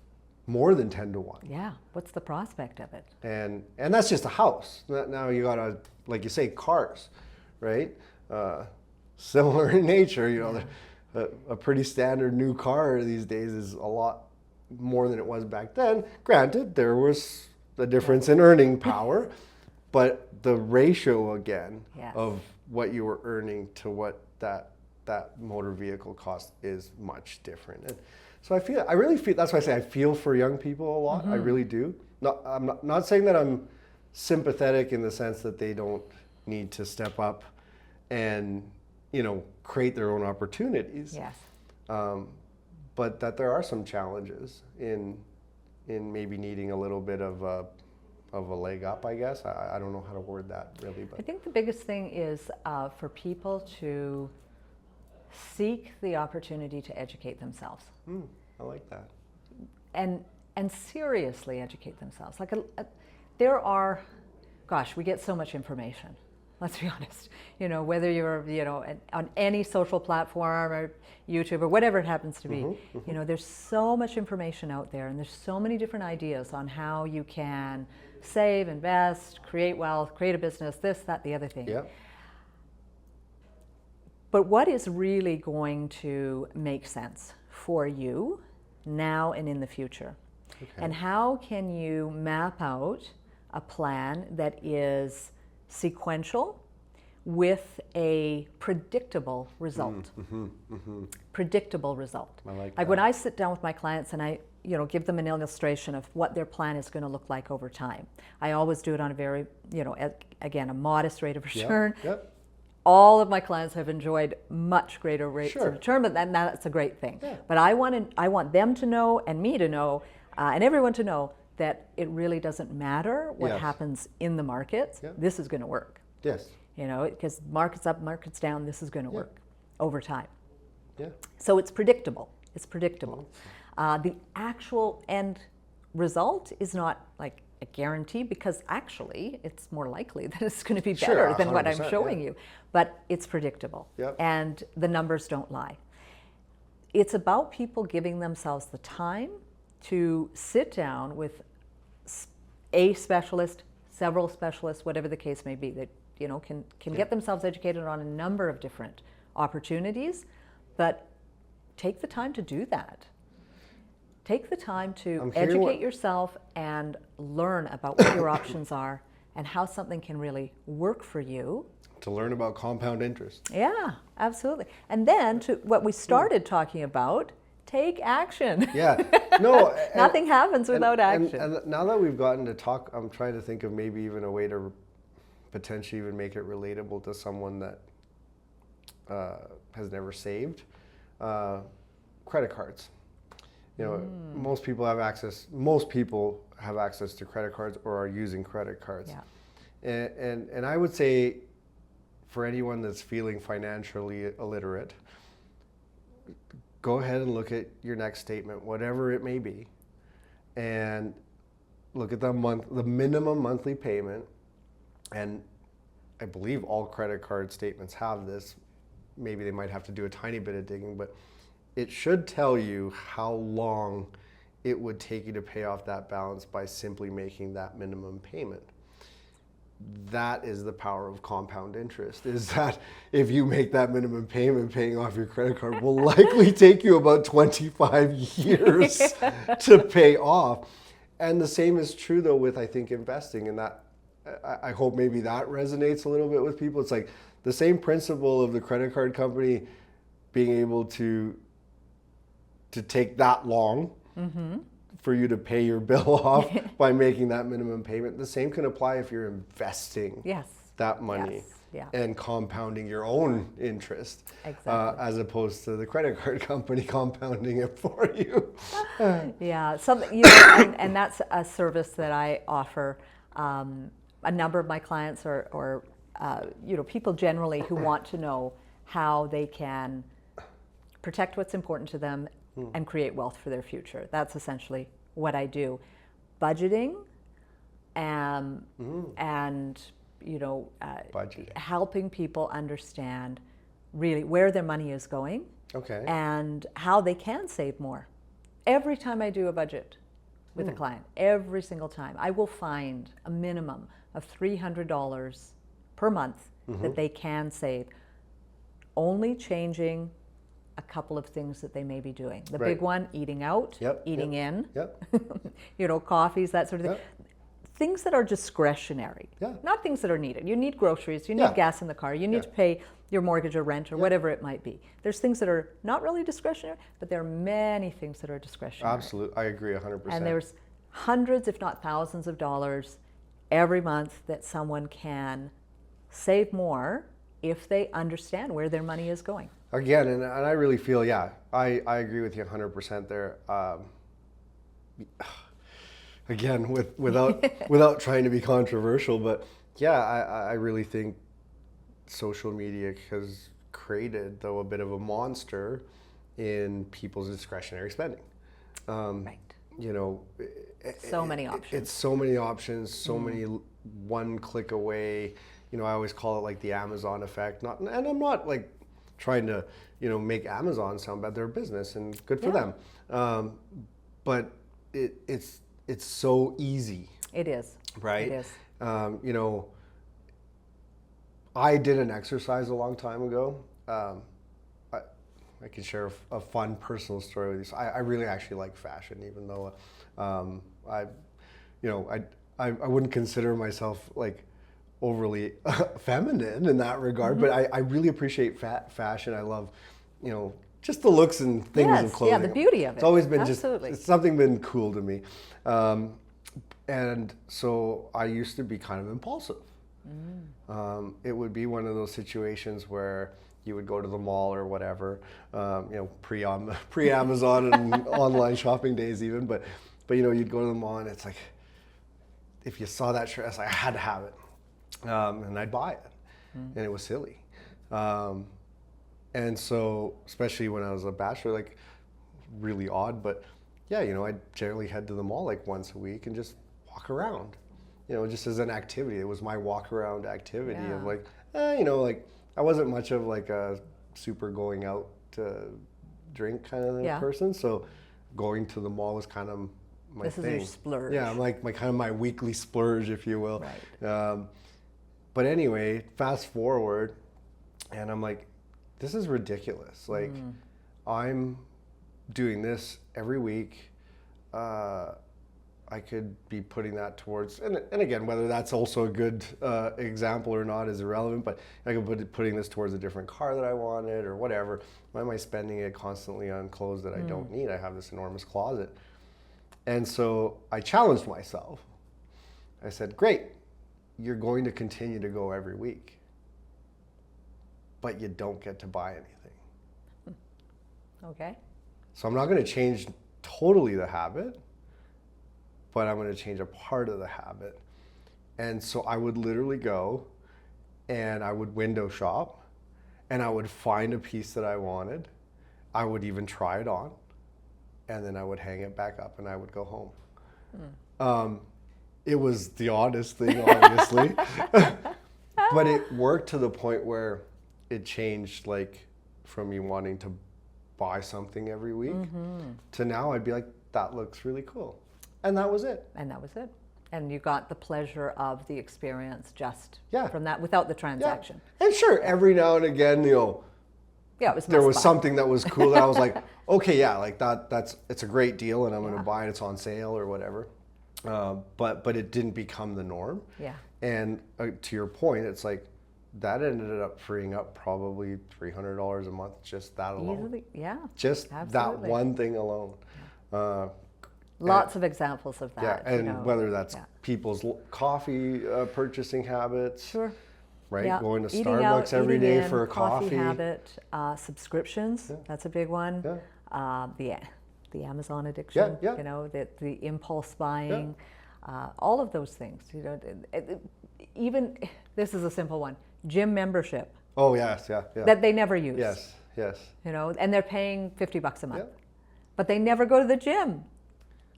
more than 10-to-1. Yeah. What's the prospect of it? And that's just a house. Now you gotta, like you say, cars, right? Similar in nature, a pretty standard new car these days is a lot more than it was back then. Granted, there was a difference in earning power, but the ratio again Yes. of what you were earning to what that motor vehicle cost is much different. And so I really feel, that's why I say I feel for young people a lot. I really do. I'm not saying that I'm sympathetic in the sense that they don't need to step up and, create their own opportunities. Yes. But that there are some challenges in maybe needing a little bit of a leg up, I guess. I don't know how to word that really, I but think the biggest thing is for people to seek the opportunity to educate themselves. I like that. And seriously educate themselves. Like there are, we get so much information. Let's be honest. Whether you're on any social platform or YouTube or whatever it happens to be, there's so much information out there, and there's so many different ideas on how you can save, invest, create wealth, create a business, this, that, the other thing. Yeah. But what is really going to make sense for you now and in the future? Okay. And how can you map out a plan that is sequential with a predictable result? Predictable result. I like Like that. when I sit down with my clients and I give them an illustration of what their plan is going to look like over time, I always do it on a very, again, a modest rate of return. Yep. All of my clients have enjoyed much greater rates Sure. of return, but that's a great thing. Yeah. But I want them to know, and me to know, and everyone to know that it really doesn't matter what Yes. happens in the markets. Yeah. This is going to work. Yes. You know, because markets up, markets down, this is going to work over time. Yeah. So it's predictable. It's predictable. The actual end result is not like a guarantee, because actually it's more likely that it's going to be better than what I'm 100%, showing you. But it's predictable. Yep. And the numbers don't lie. It's about people giving themselves the time to sit down with a specialist, several specialists, whatever the case may be, that can get themselves educated on a number of different opportunities, but take the time to do that. Take the time to educate yourself and learn about what your options are and how something can really work for you. To learn about compound interest. Yeah, absolutely. And then to what we started talking about, take action. Yeah. No. Nothing happens without action. And now that we've gotten to talk, I'm trying to think of maybe even a way to potentially even make it relatable to someone that has never saved. Credit cards. Most people have access to credit cards or are using credit cards. Yeah. And I would say, for anyone that's feeling financially illiterate, go ahead and look at your next statement, whatever it may be, and look at the minimum monthly payment. And I believe all credit card statements have this. Maybe they might have to do a tiny bit of digging, but it should tell you how long it would take you to pay off that balance by simply making that minimum payment. That is the power of compound interest, is that if you make that minimum payment, paying off your credit card will likely take you about 25 years to pay off. And the same is true though with, I think, investing, and that I hope maybe that resonates a little bit with people. It's like the same principle of the credit card company being able to take that long for you to pay your bill off by making that minimum payment. The same can apply if you're investing that money and compounding your own interest, as opposed to the credit card company compounding it for you. Yeah, something, and that's a service that I offer. A number of my clients or people generally who want to know how they can protect what's important to them and create wealth for their future. That's essentially what I do. Budgeting and Budgeting. helping people understand really where their money is going and how they can save more. Every time I do a budget with a client, every single time, I will find a minimum of $300 per month that they can save, only changing a couple of things that they may be doing. The big one, eating out, eating in, coffees, that sort of thing. Things that are discretionary, not things that are needed. You need groceries, you need gas in the car, you need to pay your mortgage or rent or whatever it might be. There's things that are not really discretionary, but there are many things that are discretionary. Absolutely, I agree 100%. And there's hundreds, if not thousands of dollars every month that someone can save more if they understand where their money is going. Again, and I really feel, I agree with you 100% there. Again, without trying to be controversial, but I really think social media has created, though, a bit of a monster in people's discretionary spending. Right. So many options. It's so many options, so many one click away. I always call it like the Amazon effect. And I'm not like trying to, make Amazon sound bad. They're a business and good for them. But it's so easy. It is. Right? It is. I did an exercise a long time ago. I can share a fun personal story with you. So I really actually like fashion, even though I wouldn't consider myself like overly feminine in that regard, but I really appreciate fashion. I love, just the looks and things of clothing. Yeah, the beauty of it. It's always been Absolutely. it's something been cool to me. And so I used to be kind of impulsive. It would be one of those situations where you would go to the mall or whatever, pre-Amazon and online shopping days even, but But you'd go to the mall and it's like, if you saw that shirt, I had to have it. And I'd buy it. And it was silly. And so, especially when I was a bachelor, like really odd, but yeah, I'd generally head to the mall like once a week and just walk around, just as an activity. It was my walk around activity of like, like I wasn't much of like a super going out to drink kind of person. So going to the mall was kind of my this thing. This is your splurge. Yeah, like my weekly splurge, if you will. Right. But anyway, fast forward, and I'm like, this is ridiculous. Like, I'm doing this every week. I could be putting that towards, and again, whether that's also a good example or not is irrelevant, but I could putting this towards a different car that I wanted or whatever. Why am I spending it constantly on clothes that I don't need? I have this enormous closet. And so I challenged myself. I said, great, you're going to continue to go every week, but you don't get to buy anything. Okay. So I'm not going to change totally the habit, but I'm going to change a part of the habit. And so I would literally go and I would window shop and I would find a piece that I wanted. I would even try it on, and then I would hang it back up and I would go home. It was the oddest thing, obviously, but it worked to the point where it changed, like from me wanting to buy something every week to now I'd be like, that looks really cool. And that was it. And that was it. And you got the pleasure of the experience just Yeah. from that without the transaction. Yeah. And sure, every now and again, Yeah, it was there was must buy. something that was cool that I was like, okay, yeah, like it's a great deal and I'm going to buy it. It's on sale or whatever. But it didn't become the norm. Yeah. And to your point, it's like that ended up freeing up probably $300 a month, just that alone. Easily, yeah. Just absolutely. that one thing alone. Lots of examples of that. Yeah, and whether that's people's coffee purchasing habits. Sure. Right, Yeah. going to Eating Starbucks out, every eating day in, for a coffee. habit, subscriptions, that's a big one. Yeah. The Amazon addiction, Yeah. the impulse buying, all of those things. Even, this is a simple one, gym membership. Oh, yes, yeah. That they never use. Yes. And they're paying $50 a month. Yeah. But they never go to the gym.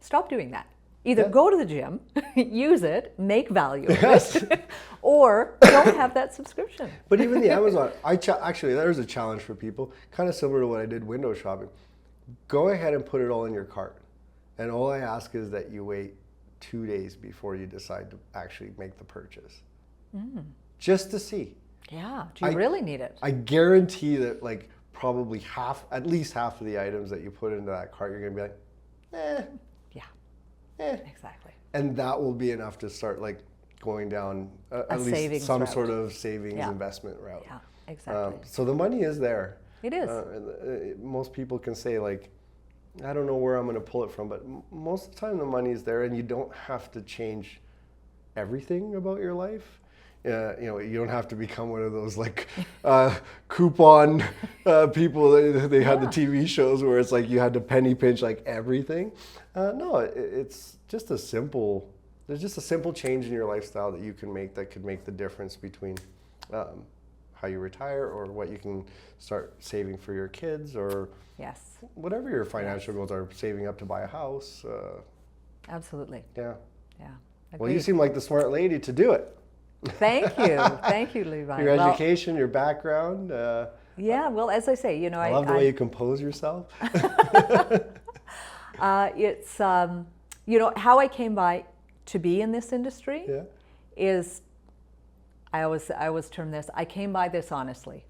Stop doing that. Either go to the gym, use it, make value of it, or don't have that subscription. But even the Amazon, actually, there's a challenge for people, kind of similar to what I did window shopping. Go ahead and put it all in your cart. And all I ask is that you wait 2 days before you decide to actually make the purchase. Just to see. Yeah, do you really need it? I guarantee that like probably at least half of the items that you put into that cart, you're going to be like, Exactly. And that will be enough to start like going down at least some sort of savings investment route. Yeah, exactly. So the money is there. It is. Most people can say like, I don't know where I'm going to pull it from, but most of the time the money is there, and you don't have to change everything about your life. You don't have to become one of those like coupon people. They had the TV shows where it's like you had to penny pinch like everything. No, it's just there's just a simple change in your lifestyle that you can make that could make the difference between how you retire or what you can start saving for your kids or whatever your financial goals are, saving up to buy a house. Absolutely. Yeah. Agreed. Well, you seem like the smart lady to do it. Thank you, Levi. Your education, your background. Well, as I say, I love the way you compose yourself. It's how I came by to be in this industry is I always term this, I came by this honestly.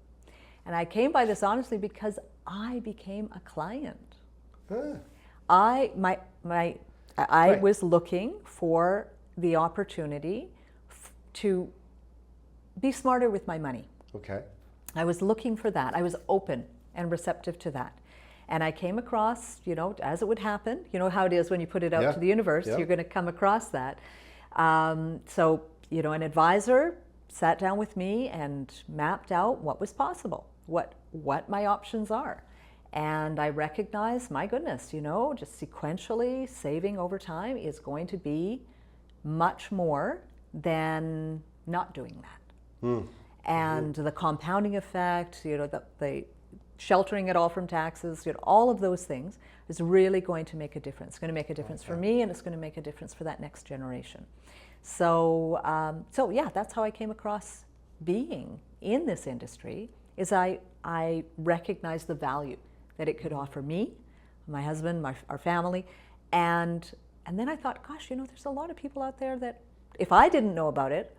And I came by this honestly because I became a client. I was looking for the opportunity to be smarter with my money. Okay. I was looking for that. I was open and receptive to that. And I came across, as it would happen, how it is when you put it out to the universe, you're going to come across that. So, an advisor sat down with me and mapped out what was possible, what my options are. And I recognize, my goodness, just sequentially saving over time is going to be much more than not doing that. And the compounding effect, the sheltering it all from taxes, all of those things is really going to make a difference. It's going to make a difference for me, and it's going to make a difference for that next generation. So yeah, that's how I came across being in this industry, is I recognize the value that it could offer me, my husband, our family, and then I thought, gosh, there's a lot of people out there that, if I didn't know about it,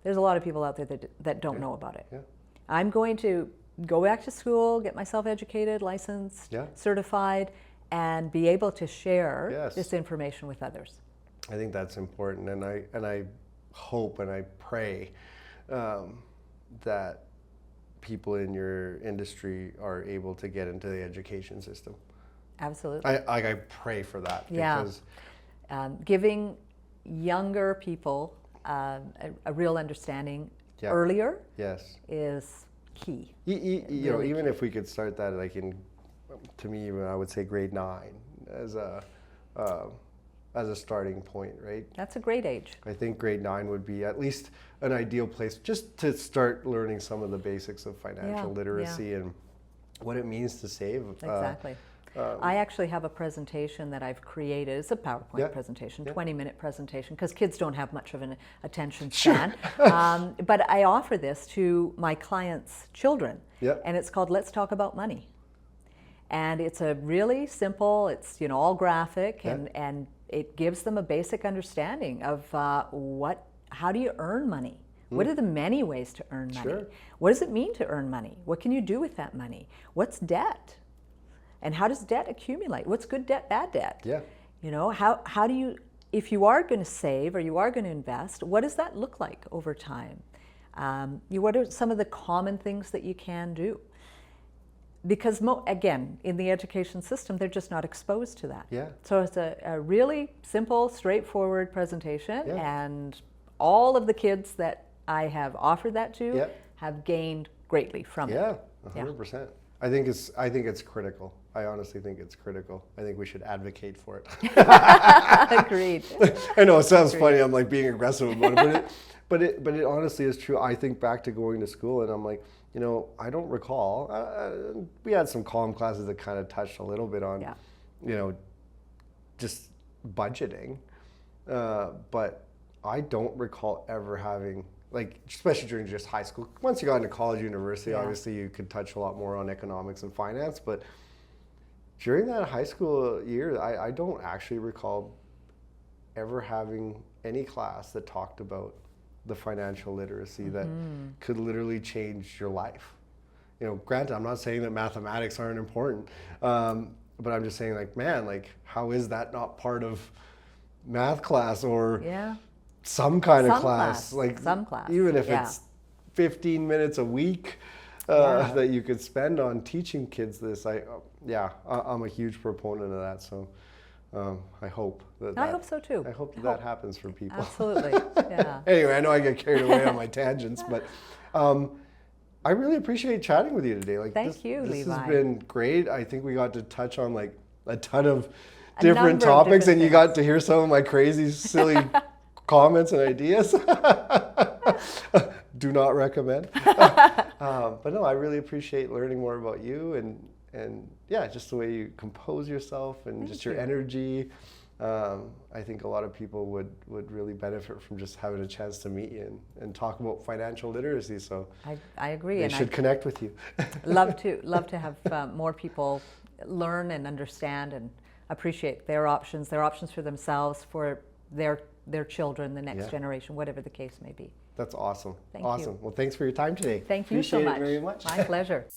there's a lot of people out there that don't know about it. Yeah. I'm going to go back to school, get myself educated, licensed, certified, and be able to share this information with others. I think that's important, and I hope and I pray that people in your industry are able to get into the education system. Absolutely. I pray for that. Because giving younger people a real understanding earlier is key. Really even key. If we could start that, like to me, I would say grade 9 as a starting point, right? That's a great age. I think grade 9 would be at least an ideal place just to start learning some of the basics of financial literacy and what it means to save. Exactly. I actually have a presentation that I've created. It's a PowerPoint presentation, 20-minute presentation, because kids don't have much of an attention span. But I offer this to my clients' children, and it's called Let's Talk About Money. And it's a really simple, it's all graphic, and it gives them a basic understanding of how do you earn money? What are the many ways to earn money? What does it mean to earn money? What can you do with that money? What's debt? And how does debt accumulate? What's good debt, bad debt? How do you, if you are going to save or you are going to invest, what does that look like over time? What are some of the common things that you can do? Because again, in the education system, they're just not exposed to that. So it's a really simple, straightforward presentation, and all of the kids that I have offered that to have gained greatly from it. 100%. I think it's critical. I honestly think it's critical. I think we should advocate for it. Agreed. I know it sounds funny. I'm like being aggressive about it, but it honestly is true. I think back to going to school, and I'm like, I don't recall. We had some comm classes that kind of touched a little bit on, just budgeting, but I don't recall ever having, like, especially during just high school. Once you got into college, university, obviously you could touch a lot more on economics and finance, but during that high school year, I don't actually recall ever having any class that talked about the financial literacy that could literally change your life. Granted, I'm not saying that mathematics aren't important, but I'm just saying, like, man, like, how is that not part of math class or some kind of class? Like, some class. Even if it's 15 minutes a week that you could spend on teaching kids this. I'm a huge proponent of that. So I hope that. I hope so too. I hope that happens for people. Absolutely. Yeah. Anyway, I know I get carried away on my tangents, but I really appreciate chatting with you today. Like, Thank you, Levi. This has been great. I think we got to touch on like a ton of different topics, and you got to hear some of my crazy, silly comments and ideas. Do not recommend. But no, I really appreciate learning more about you and just the way you compose yourself and just your energy. I think a lot of people would really benefit from just having a chance to meet you and talk about financial literacy. So I agree. They should connect with you. love to have more people learn and understand and appreciate their options for themselves, for their children, the next generation, whatever the case may be. That's awesome. Thank you. Well, thanks for your time today. Thank you so much. Appreciate it very much. My pleasure.